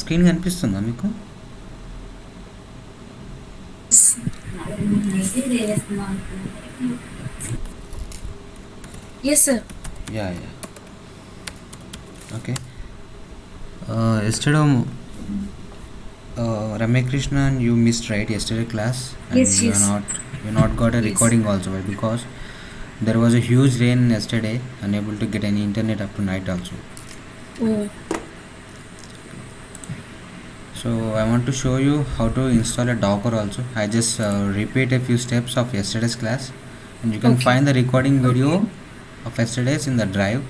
Screen కనిపిస్తుందా మీకు? Yes, sir. Yeah. Okay. Yesterday, Ramakrishna, you missed right yesterday class, and Yes, yes. you not got a Yes. recording also, right? Because there was a huge rain yesterday, unable to get any internet up to night also. Oh, So I want to show you how to install a Docker also. I just repeat a few steps of yesterday's class, and you can okay. find the recording video Okay. of yesterday's in the drive,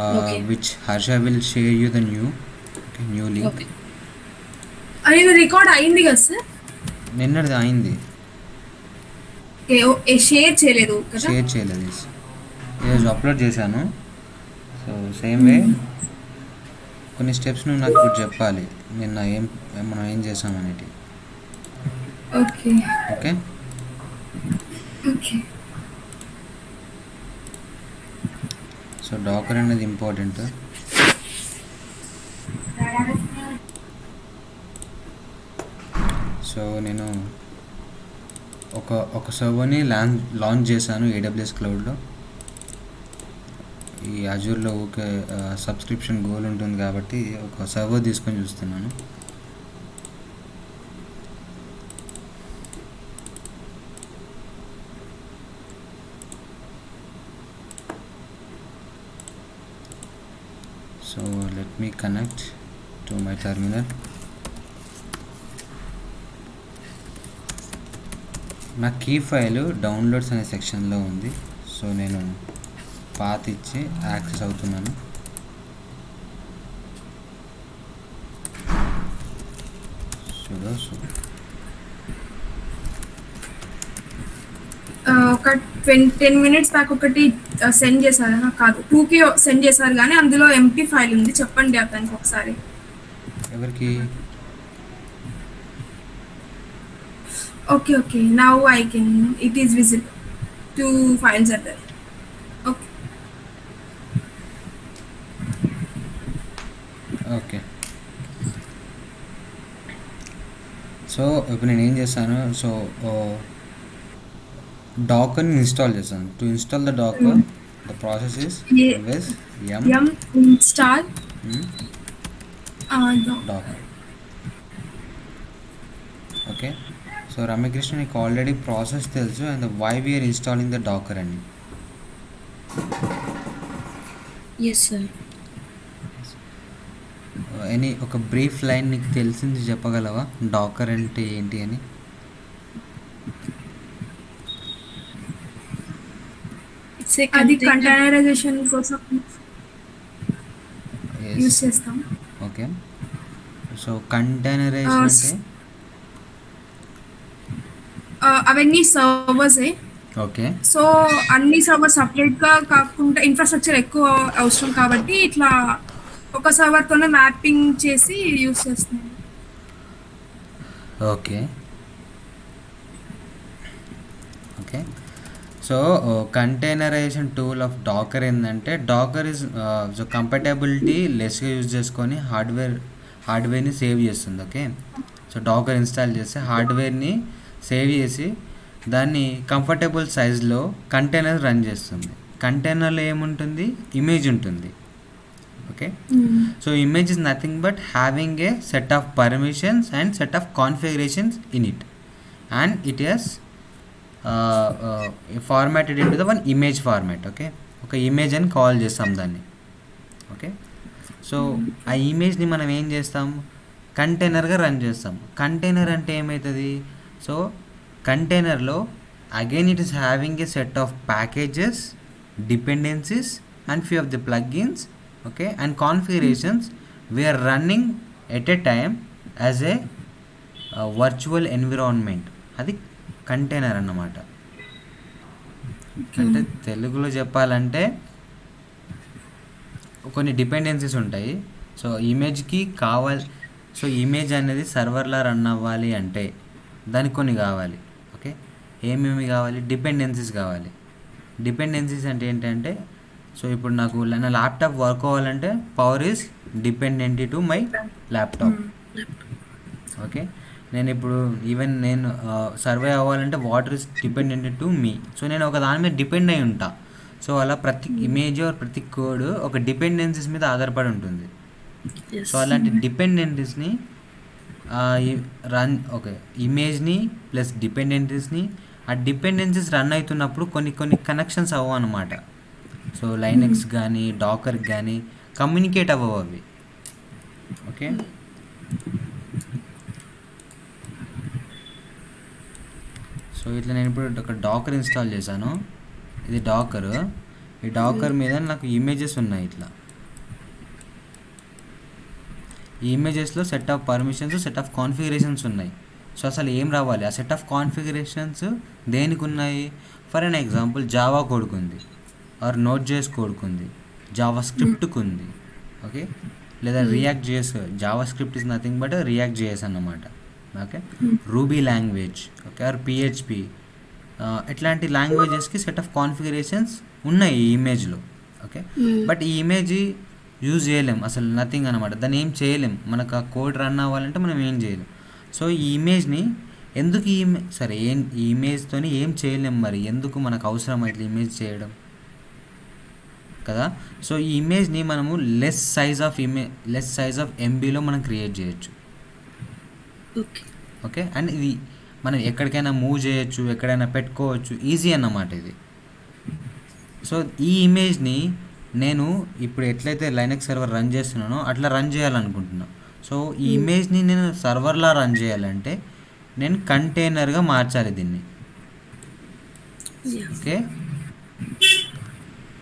Okay. which Harsha will share you the new link. Okay. అనేది record అయింది కదా sir? నిన్నటిది అయింది, share చేయలేదు కదా? Share చేయలేదు. ఈరోజు upload చేశాను. So same way కొన్ని స్టెప్స్ నువ్వు నాకు ఇప్పుడు చెప్పాలి, నిన్న మనం ఏం చేసామనేది. Okay. Okay. Okay. So Docker అనేది ఇంపార్టెంట్. సో నేను ఒక సర్వర్ని లాంచ్ చేశాను ఏడబ్ల్యూఎస్ క్లౌడ్లో. ఈ అజూర్లో ఒక సబ్స్క్రిప్షన్ గోల్ ఉంటుంది కాబట్టి ఒక సర్వర్ తీసుకొని చూస్తున్నాను. So let me connect to my terminal. నా కీ ఫైల్ డౌన్లోడ్స్ అనే సెక్షన్లో ఉంది. సో నేను పాత్ ఇచ్చి యాక్సెస్ అవుతున్నాను. ఒక 10 minutes బ్యాక్ ఒకటి సెండ్ చేశారు, కాదు 2కి సెండ్ చేశారు, కానీ అందులో ఎంపీ ఫైల్ ఉంది. చెప్పండి అతనికి ఒకసారి. ఎవరికి? Okay. Okay. Now I can it is visible. 2 files are there. Okay. Okay. So ఇప్పుడు నేను ఏం చేశాను, సో డాకర్ని ఇన్స్టాల్ చేశాను. To install the Docker the process is always yum install Docker. Okay. So Ramyakrishna, నీకు ఆల్రెడీ ప్రాసెస్ తెలుసు and why we're installing the Docker అని. yes sir. ఒక బ్రీఫ్ లైన్ నీకు తెలిసింది చెప్పగలవా డాకర్ అంటే ఏంటి అని? అది కంటైనరైజేషన్ కోసం యూస్ చేస్తాం. ఓకే. సో కంటైనరైజేషన్ అంటే అవన్నీ సర్వర్సే. ఓకే. సో అన్ని సర్వర్స్ సపరేట్గా కాకుండా ఇన్ఫ్రాస్ట్రక్చర్ ఎక్కువ అవసరం కాబట్టి ఇట్లా ఒక సర్వర్తోనే మ్యాపింగ్ చేసి యూస్ చేస్తున్నాం. Okay. Okay. So containerisation tool of Docker ఏంటంటే, డాకర్ ఇస్ సో కంపాటబిలిటీ లెస్గా యూజ్ చేసుకొని హార్డ్వేర్ని సేవ్ చేస్తుంది. ఓకే. సో డాకర్ ఇన్స్టాల్ చేస్తే హార్డ్వేర్ని సేవ్ చేసి దాన్ని కంఫర్టబుల్ సైజ్లో కంటైనర్ రన్ చేస్తుంది. కంటైనర్లో ఏముంటుంది? ఇమేజ్ ఉంటుంది. Okay. So image is nothing but having a set of permissions and set of configurations in it, and it is formatted in to the one image format. Okay. ఒక image అని call చేస్తాం దాన్ని. Okay. So ఆ ఇమేజ్ని మనం ఏం చేస్తాం? కంటైనర్గా run చేస్తాం. కంటైనర్ అంటే ఏమవుతుంది? సో కంటైనర్లో again it is having a set of packages, dependencies and few of the plugins, okay, and configurations we're running at a time as a virtual environment. అది కంటైనర్ అన్నమాట. అంటే తెలుగులో చెప్పాలంటే కొన్ని డిపెండెన్సీస్ ఉంటాయి. సో ఇమేజ్కి సో ఇమేజ్ అనేది సర్వర్లా run అవ్వాలి అంటే దానికి కొన్ని కావాలి. ఓకే. ఏమేమి కావాలి? డిపెండెన్సీస్ కావాలి. డిపెండెన్సీస్ అంటే ఏంటంటే సో ఇప్పుడు నాకు నా ల్యాప్టాప్ వర్క్ అవ్వాలంటే power is dependent to my laptop. Okay, నేను ఇప్పుడు ఈవెన్ నేను సర్వే అవ్వాలంటే water is dependent to me. So నేను ఒక దాని మీద డిపెండ్ అయి ఉంటా. సో అలా ప్రతి ఇమేజ్ ప్రతి కోడ్ ఒక డిపెండెన్సీస్ మీద ఆధారపడి ఉంటుంది. సో అలాంటి డిపెండెంటీస్ని ఇమేజ్ని ప్లస్ డిపెండెంటీస్ని ఆ డిపెండెన్సీస్ రన్ అవుతున్నప్పుడు కొన్ని కనెక్షన్స్ అవ్వవు అనమాట. సో లైనక్స్ కానీ డాకర్ కానీ కమ్యూనికేట్ అవ్వవు అవి. ఓకే, సో ఇట్లా నేను ఇప్పుడు ఒక డాకర్ ఇన్స్టాల్ చేశాను. ఇది డాకర్. ఈ డాకర్ మీద నాకు ఇమేజెస్ ఉన్నాయి. ఇట్లా ఈ ఇమేజెస్లో set of permissions, set of configurations ఉన్నాయి. సో అసలు ఏం రావాలి, ఆ సెట్ ఆఫ్ కాన్ఫిగరేషన్స్ దేనికి ఉన్నాయి? ఫర్ అన్ ఎగ్జాంపుల్ జావా కోడ్కుంది, ఆర్ నోట్ జేఎస్ కోడ్కుంది, జావా స్క్రిప్ట్కి ఉంది. ఓకే, లేదా React JS. JavaScript is nothing but React JS అన్నమాట. Okay, Ruby language, okay, or PHP, ఇట్లాంటి లాంగ్వేజెస్కి సెట్ ఆఫ్ కాన్ఫిగరేషన్స్ ఉన్నాయి ఈ ఇమేజ్లో. ఓకే, బట్ ఈ ఇమేజ్ యూజ్ చేయలేం అసలు, నథింగ్ అనమాట. దాన్ని ఏం చేయలేం. మనకు ఆ కోడ్ రన్ అవ్వాలంటే మనం ఏం చేయలేం. సో ఈ ఇమేజ్ని ఎందుకు సరే ఈ ఇమేజ్తో ఏం చేయలేం, మరి ఎందుకు మనకు అవసరం ఇట్లా ఇమేజ్ చేయడం కదా. సో ఈ ఇమేజ్ని మనము లెస్ సైజ్ ఆఫ్ ఎంబీలో మనం క్రియేట్ చేయొచ్చు. ఓకే, అండ్ ఇది మనం ఎక్కడికైనా మూవ్ చేయొచ్చు, ఎక్కడైనా పెట్టుకోవచ్చు, ఈజీ అన్నమాట ఇది. సో ఈ ఇమేజ్ని నేను ఇప్పుడు ఎట్లయితే లైనక్స్ సర్వర్ రన్ చేస్తున్నానో అట్లా రన్ చేయాలనుకుంటున్నాను. సో ఈ ఇమేజ్ని నేను సర్వర్లా రన్ చేయాలంటే నేను కంటైనర్గా మార్చాలి దీన్ని. ఓకే,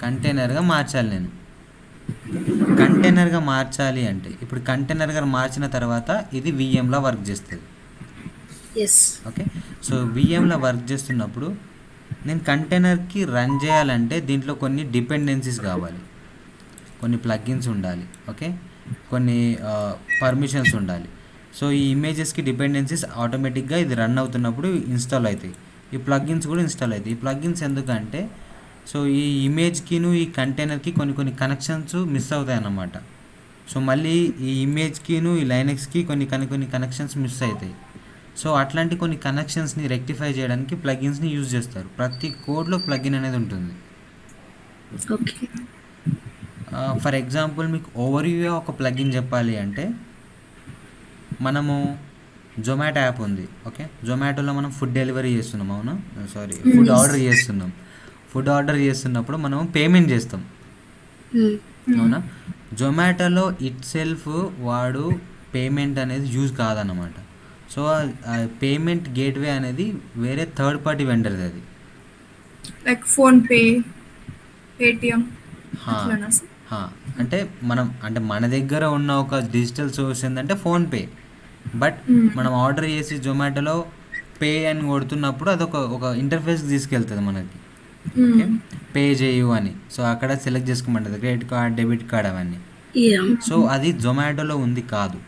కంటైనర్గా మార్చాలి నేను. కంటైనర్గా మార్చాలి అంటే ఇప్పుడు కంటైనర్గా మార్చిన తర్వాత ఇది విఎంలా వర్క్ చేస్తుంది. ఓకే, సో విఎంలో వర్క్ చేస్తున్నప్పుడు నేను కంటైనర్కి రన్ చేయాలంటే దీంట్లో కొన్ని డిపెండెన్సీస్ కావాలి, కొన్ని ప్లగ్గిన్స్ ఉండాలి. ఓకే, కొన్ని పర్మిషన్స్ ఉండాలి. సో ఈ ఇమేజెస్కి డిపెండెన్సీస్ ఆటోమేటిక్గా ఇది రన్ అవుతున్నప్పుడు ఇన్స్టాల్ అవుతాయి. ఈ ప్లగ్గిన్స్ కూడా ఇన్స్టాల్ అవుతాయి. ఈ ప్లగ్గిన్స్ ఎందుకంటే సో ఈ ఇమేజ్కిను ఈ కంటైనర్కి కొన్ని కనెక్షన్స్ మిస్ అవుతాయి అన్నమాట. సో మళ్ళీ ఈ ఇమేజ్కిను ఈ లైనక్స్కి కొన్ని కనెక్షన్స్ మిస్ అవుతాయి. సో అట్లాంటి కొన్ని కనెక్షన్స్ని రెక్టిఫై చేయడానికి ప్లగిన్స్ని యూజ్ చేస్తారు. ప్రతి కోడ్లో ప్లగిన్ అనేది ఉంటుంది. ఫర్ ఎగ్జాంపుల్ మీకు ఓవర్వ్యూ ఒక ప్లగిన్ చెప్పాలి అంటే మనము జొమాటో యాప్ ఉంది. ఓకే, జొమాటోలో మనం ఫుడ్ డెలివరీ చేస్తున్నాం. అవునా, సారీ, ఫుడ్ ఆర్డర్ చేస్తున్నప్పుడు మనం పేమెంట్ చేస్తాం. అవునా, జొమాటోలో ఇట్ సెల్ఫ్ వాడు పేమెంట్ అనేది యూజ్ కాదన్నమాట. సో పేమెంట్ గేట్వే అనేది వేరే థర్డ్ పార్టీ వెండర్ది, అది లైక్ ఫోన్పే, పేటిఎం. అంటే మన దగ్గర ఉన్న ఒక డిజిటల్ సోర్స్ ఏంటంటే ఫోన్పే. బట్ మనం ఆర్డర్ చేసి జొమాటోలో పే అని కొడుతున్నప్పుడు అదొక ఇంటర్ఫేస్కి తీసుకెళ్తుంది మనకి. ఓకే, పే చేయు అని. సో అక్కడ సెలెక్ట్ చేసుకోమంటుంది క్రెడిట్ కార్డ్, డెబిట్ కార్డ్ అవన్నీ. సో అది జొమాటోలో ఉంది కాదు,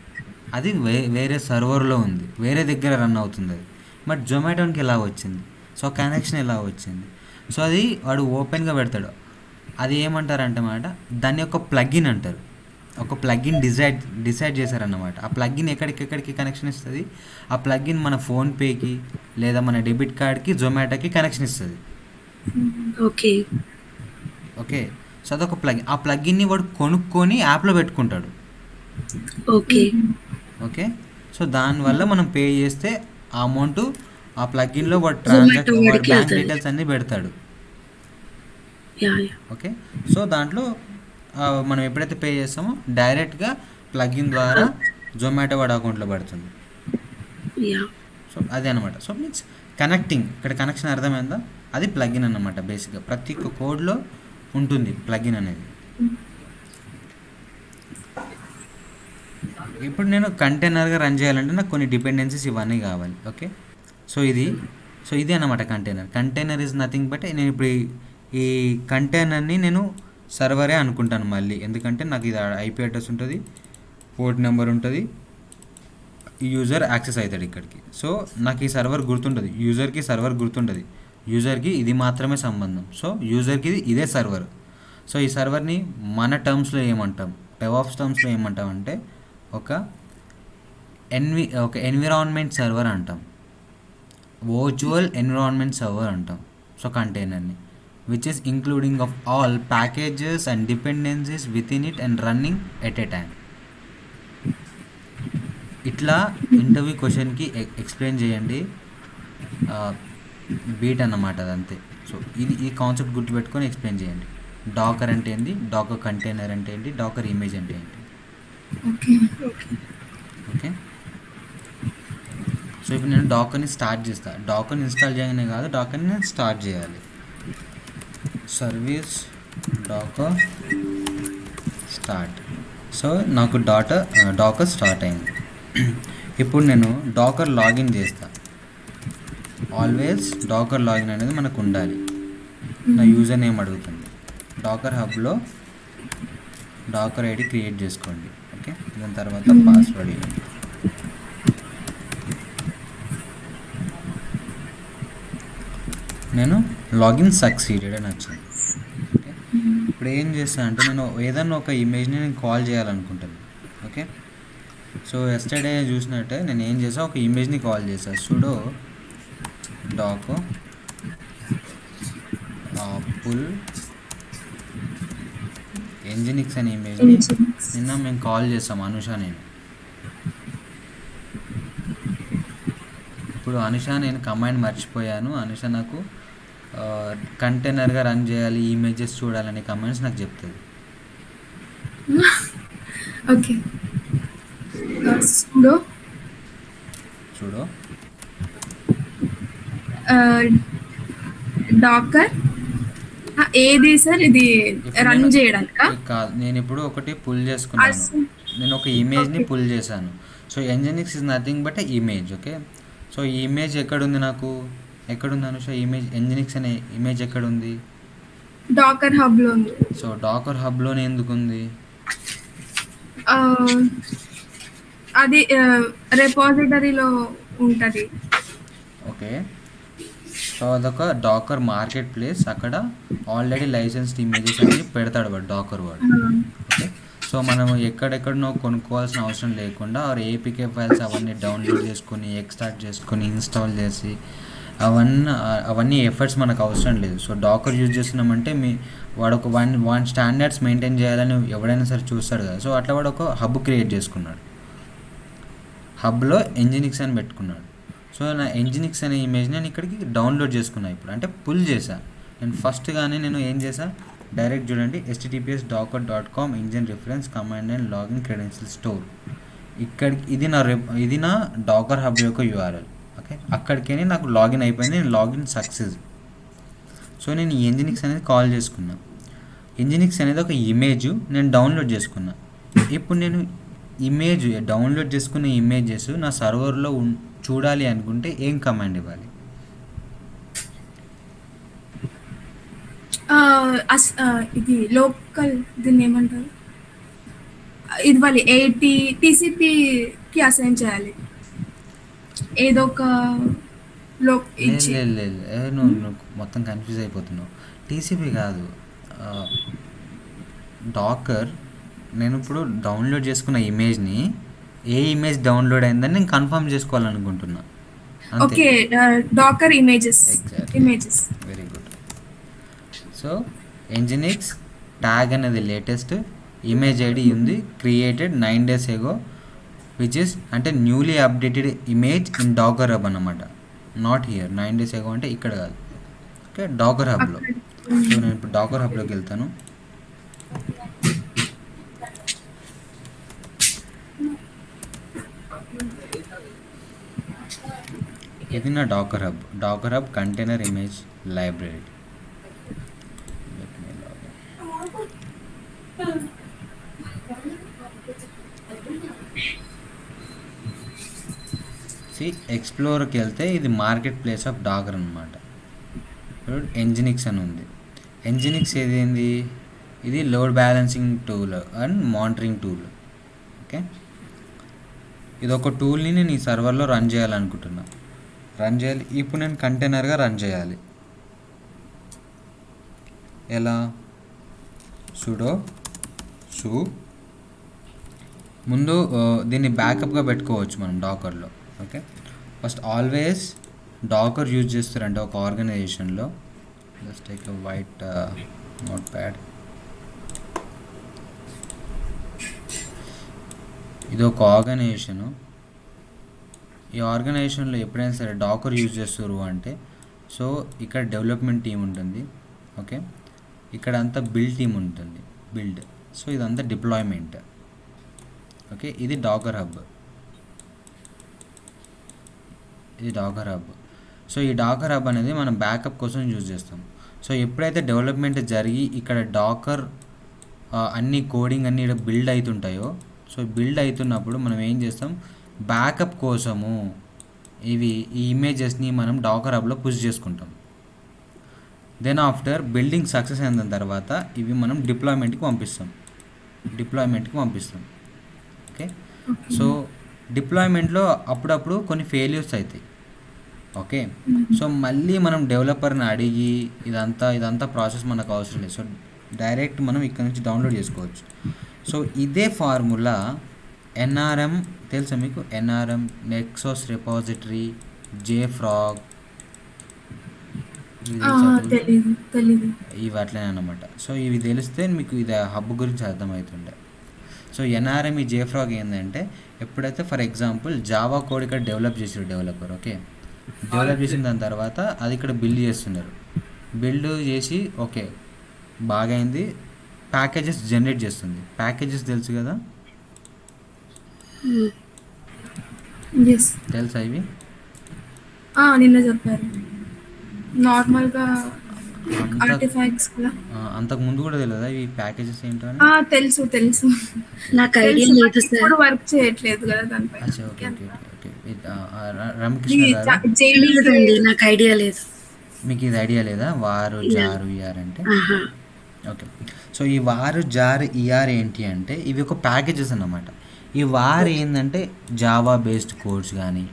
అది వేరే సర్వర్లో ఉంది, వేరే దగ్గర రన్ అవుతుంది అది. బట్ జొమాటోకి ఎలా వచ్చింది? సో కనెక్షన్ ఎలా వచ్చింది? సో అది వాడు ఓపెన్గా పెడతాడు. అది ఏమంటారంటే మాట దాన్ని ఒక ప్లగ్ఇన్ అంటారు. ఒక ప్లగ్ఇన్ డిసైడ్ చేశారన్నమాట. ఆ ప్లగ్ఇన్ ఎక్కడికి కనెక్షన్ ఇస్తుంది? ఆ ప్లగ్ఇన్ మన ఫోన్పేకి లేదా మన డెబిట్ కార్డ్కి, జొమాటోకి కనెక్షన్ ఇస్తుంది. ఓకే, సో అదొక ప్లగ్ఇన్. ఆ ప్లగ్ఇన్ని వాడు కొనుక్కొని యాప్లో పెట్టుకుంటాడు. ఓకే, సో దానివల్ల మనం పే చేస్తే ఆ అమౌంట్ ఆ ప్లగ్ఇన్లో వాడు బ్యాంక్ డీటెయిల్స్ అన్నీ పెడతాడు. ఓకే, సో దాంట్లో మనం ఎప్పుడైతే పే చేస్తామో డైరెక్ట్గా ప్లగ్ఇన్ ద్వారా జొమాటో వాడి అకౌంట్లో పడుతుంది. సో అదే అనమాట. సో మీన్స్ కనెక్టింగ్, ఇక్కడ కనెక్షన్ అర్థమైందా? అది ప్లగ్ఇన్ అన్నమాట. బేసిక్గా ప్రతి ఒక్క కోడ్లో ఉంటుంది ప్లగ్ఇన్ అనేది. ఇప్పుడు నేను కంటైనర్గా రన్ చేయాలంటే నాకు కొన్ని డిపెండెన్సీస్ ఇవన్నీ కావాలి. ఓకే, సో ఇది అన్నమాట container. Container is nothing but నేను ఇప్పుడు ఈ కంటైనర్ని నేను సర్వరే అనుకుంటాను మళ్ళీ, ఎందుకంటే నాకు ఇది ఐపీ అడ్రస్ ఉంటుంది, పోర్ట్ నెంబర్ ఉంటుంది, యూజర్ యాక్సెస్ అవుతాడు ఇక్కడికి. సో నాకు ఈ సర్వర్ గుర్తుంటుంది, యూజర్కి సర్వర్ గుర్తుంటుంది, యూజర్కి ఇది మాత్రమే సంబంధం. సో యూజర్కి ఇదే సర్వర్. సో ఈ సర్వర్ని మన టర్మ్స్లో ఏమంటాం, డెవాప్స్ టర్మ్స్లో ఏమంటాం అంటే ఒక ఎన్విరాన్మెంట్ సర్వర్ అంటాం, వర్చువల్ ఎన్విరాన్మెంట్ సర్వర్ అంటాం. సో కంటైనర్ని which is including of all packages and dependencies with in it and running at a time. ఇట్లా ఇంటర్వ్యూ క్వశ్చన్కి ఎక్స్ప్లెయిన్ చేయండి, బీట్ అన్నమాట అదంతే. సో ఈ కాన్సెప్ట్ గుర్తుపెట్టుకొని ఎక్స్ప్లెయిన్ చేయండి. డాకర్ అంటే ఏంటి, డాకర్ కంటైనర్ అంటే ఏంటి, డాకర్ ఇమేజ్ అంటే ఏంటి. ఓకే. సో ఇప్పుడు నేను డాకర్ని స్టార్ట్ చేస్తాను. డాకర్ని ఇన్స్టాల్ చేయగానే కాదు, డాకర్ని నేను స్టార్ట్ చేయాలి. Service Docker start. సో నాకు డాకర్ స్టార్ట్ అయింది. ఇప్పుడు నేను డాకర్ లాగిన్ చేస్తా. ఆల్వేస్ డాకర్ లాగిన్ అనేది మనకు ఉండాలి. నా యూజర్ నేమ్ అడుగుతుంది. డాకర్ హబ్లో డాకర్ ఐడి క్రియేట్ చేసుకోండి. ఓకే, దాని తర్వాత పాస్వర్డ్ ఇవ్వండి. నేను లాగిన్ సక్సీడెడ్ అని వచ్చింది. ఓకే, ఇప్పుడు ఏం చేస్తాను అంటే నేను ఏదన్నా ఒక ఇమేజ్ని నేను కాల్ చేయాలనుకుంటాను. ఓకే, సో ఎస్టర్డే చూసినట్టే నేను ఏం చేసాను, ఒక ఇమేజ్ని కాల్ చేశాను. సుడో డాకో పుల్ ఎంజినిక్స్ అనే ఇమేజ్ని నిన్న మేము కాల్ చేస్తాం, అనుష నేను. ఇప్పుడు అనుష నేను కమాండ్ మర్చిపోయాను. అనుష నాకు కంటైనర్గా రన్ చేయాలి, ఇమేజెస్ చూడాలనే కమాండ్స్ నాకు చెప్తుంది. ఓకే, చూడు డాకర్ ఏది సార్, ఇది రన్ చేయడానికా? కాదు, నేను ఇప్పుడు ఒకటి పుల్ చేసుకున్నాను. నేను ఒక ఇమేజ్ని పుల్ చేశాను. So Nginx is nothing but image. Okay, so ఈ ఇమేజ్ ఎక్కడుంది, నాకు ఎక్కడుంది అనుష ఇమేజ్, ఎంజినిక్స్ అనే ఇమేజ్ ఎక్కడుంది? డాకర్ హబ్లో ఉంది. సో డాకర్ హబ్లోనే ఎందుకు ఉంది? అది రిపాజిటరీలో ఉంటుంది. ఓకే, సో అదొక డాకర్ మార్కెట్ ప్లేస్. అక్కడ ఆల్రెడీ లైసెన్స్డ్ ఇమేజెస్ అన్ని పెడతాడు వాడు, డాకర్ వాడు. ఓకే, సో మనం ఎక్కడెక్కడనో కొనుక్కోవాల్సిన అవసరం లేకుండా ఏపీకే ఫైల్స్ అవన్నీ డౌన్లోడ్ చేసుకొని ఎక్స్ట్రాక్ట్ చేసుకొని ఇన్స్టాల్ చేసి అవన్నీ ఎఫర్ట్స్ మనకు అవసరం లేదు. సో డాకర్ యూజ్ చేస్తున్నామంటే వాడు ఒక వన్ స్టాండర్డ్స్ మెయింటైన్ చేయాలని ఎవడైనా సరే చూస్తాడు కదా. సో అట్లా వాడు ఒక హబ్ క్రియేట్ చేసుకున్నాడు, హబ్లో ఎంజినిక్స్ అని పెట్టుకున్నాడు. సో నా ఎంజినిక్స్ అనే ఇమేజ్ నేను ఇక్కడికి డౌన్లోడ్ చేసుకున్నాను. ఇప్పుడు అంటే పుల్ చేశాను నేను. ఫస్ట్గానే నేను ఏం చేశాను, డైరెక్ట్ చూడండి, https://docker.com engine reference command and login credential store. ఇక్కడికి ఇది నా డాకర్ హబ్ యొక్క యూఆర్ఎల్. ఓకే, అక్కడికే నాకు లాగిన్ అయిపోయింది, నేను లాగిన్ సక్సెస్. సో నేను ఈ ఎంజినిక్స్ అనేది కాల్ చేసుకున్నా. ఎంజినిక్స్ అనేది ఒక ఇమేజ్ నేను డౌన్లోడ్ చేసుకున్నా. ఇప్పుడు నేను ఇమేజ్ డౌన్లోడ్ చేసుకున్న ఇమేజెస్ నా సర్వర్లో చూడాలి అనుకుంటే ఏం కమాండ్ ఇవ్వాలి? ఇది లోకల్, దీన్ని ఏమంటారు, ఇవ్వాలి. టీసీపీకి అసైన్ చేయాలి ఏదో ఒక నువ్వు మొత్తం కన్ఫ్యూజ్ అయిపోతున్నావు. టీసీపీ కాదు, డాకర్. నేను ఇప్పుడు డౌన్లోడ్ చేసుకున్న ఇమేజ్ని ఏ ఇమేజ్ డౌన్లోడ్ అయిందని నేను కన్ఫర్మ్ చేసుకోవాలనుకుంటున్నా. Okay, Docker images. Very good. So Nginx tag అనేది లేటెస్ట్, ఇమేజ్ ఐడి ఉంది, created 9 days ago, which is అంటే newly updated image in Docker hub అన్నమాట. నాట్ హియర్, 9 days ago అంటే ఇక్కడ కాదు. Okay, Dakar హబ్లో. సో నేను ఇప్పుడు డాకర్ హబ్లోకి వెళ్తాను. ఇది నా Docker hub container image library. ఎక్స్ప్లోర్కి వెళ్తే ఇది మార్కెట్ ప్లేస్ ఆఫ్ డాకర్ అనమాట. ఎంజినిక్స్ అని ఉంది. ఎంజినిక్స్ ఏదేంది, ఇది load balancing tool and monitoring tool. Okay, ఇది ఒక టూల్ని నేను ఈ సర్వర్లో రన్ చేయాలి. ఇప్పుడు నేను కంటైనర్గా రన్ చేయాలి. ఎలా? సుడో సు ముందు దీన్ని బ్యాకప్గా పెట్టుకోవచ్చు మనం డాకర్లో. Okay, first always Docker use చేస్తారంటే ఒక ఆర్గనైజేషన్లో, just take a white note pad. ఇది ఒక ఆర్గనైజేషను. ఈ ఆర్గనైజేషన్లో ఎప్పుడైనా సరే డాకర్ యూజ్ చేస్తారు అంటే, సో ఇక్కడ డెవలప్మెంట్ టీం ఉంటుంది. ఓకే, ఇక్కడ అంతా బిల్డ్ టీం ఉంటుంది, బిల్డ్. సో ఇదంతా డిప్లాయ్మెంట్. ఓకే, ఇది డాకర్ హబ్, ఇది డాకర్ హబ్. సో ఈ డాకర్ హబ్ అనేది మనం బ్యాకప్ కోసం యూజ్ చేస్తాం. సో ఎప్పుడైతే డెవలప్మెంట్ జరిగి ఇక్కడ డాకర్ అన్ని కోడింగ్ అన్ని బిల్డ్ అవుతుంటాయో, సో బిల్డ్ అవుతున్నప్పుడు మనం ఏం చేస్తాం, బ్యాకప్ కోసము ఈ ఇమేజెస్ని మనం డాకర్ హబ్లో పుష్ చేసుకుంటాం. దెన్ ఆఫ్టర్ బిల్డింగ్ సక్సెస్ అయిన తర్వాత ఇవి మనం డిప్లాయ్మెంట్కి పంపిస్తాం. ఓకే, సో డిప్లాయ్మెంట్లో అప్పుడప్పుడు కొన్ని ఫెయిల్యూర్స్ అవుతాయి. ఓకే, సో మళ్ళీ మనం డెవలపర్ని అడిగి ఇదంతా ప్రాసెస్ మనకు అవసరం లేదు. సో డైరెక్ట్ మనం ఇక్కడ నుంచి డౌన్లోడ్ చేసుకోవచ్చు. సో ఇదే ఫార్ములా ఎన్ఆర్ఎం తెలుసా మీకు? ఎన్ఆర్ఎం, నెక్సస్ రిపాజిటరీ, JFrog, ఇవి అట్లనే అన్నమాట. సో ఇవి తెలిస్తే మీకు ఇది హబ్ గురించి అర్థమవుతుండే. సో ఎన్ఆర్ఎం ఈ JFrog ఏంటంటే, ఎప్పుడైతే ఫర్ ఎగ్జాంపుల్ జావా కోడ్ ఇక్కడ డెవలప్ చేసారు డెవలపర్. ఓకే, డెవలప్ చేసిన దాని తర్వాత అది ఇక్కడ బిల్డ్ చేస్తున్నారు. బిల్డ్ చేసి ఓకే బాగా అయింది, ప్యాకేజెస్ జనరేట్ చేస్తుంది. ప్యాకేజెస్ తెలుసు కదా, తెలుసా ఇవి? నిన్న చెప్పారు నార్మల్గా ఆర్టిఫాక్ట్స్ కూడా. అంతకు ముందు కూడా తెలియదా ఇవి ప్యాకేజెస్ ఏంటో అని? తెలుసు నాకు ఐడియా లేదు సార్, ఇప్పుడు వర్క్ చేయట్లేదు కదా దానిపై. Okay okay okay. రమకృష్ణ గారు, లేదండి నాకు ఐడియా లేదు. మీకు ఇది ఐడియా లేదా? వారు జారు ఇఆర్ అంటే? ఓకే, సో ఈ వారు జార్ ఇఆర్ ఏంటి అంటే ఇవి ఒక ప్యాకేజెస్ అన్నమాట. ఈ వార్ ఏంటంటే జావా బేస్డ్ కోడ్స్ కానీ.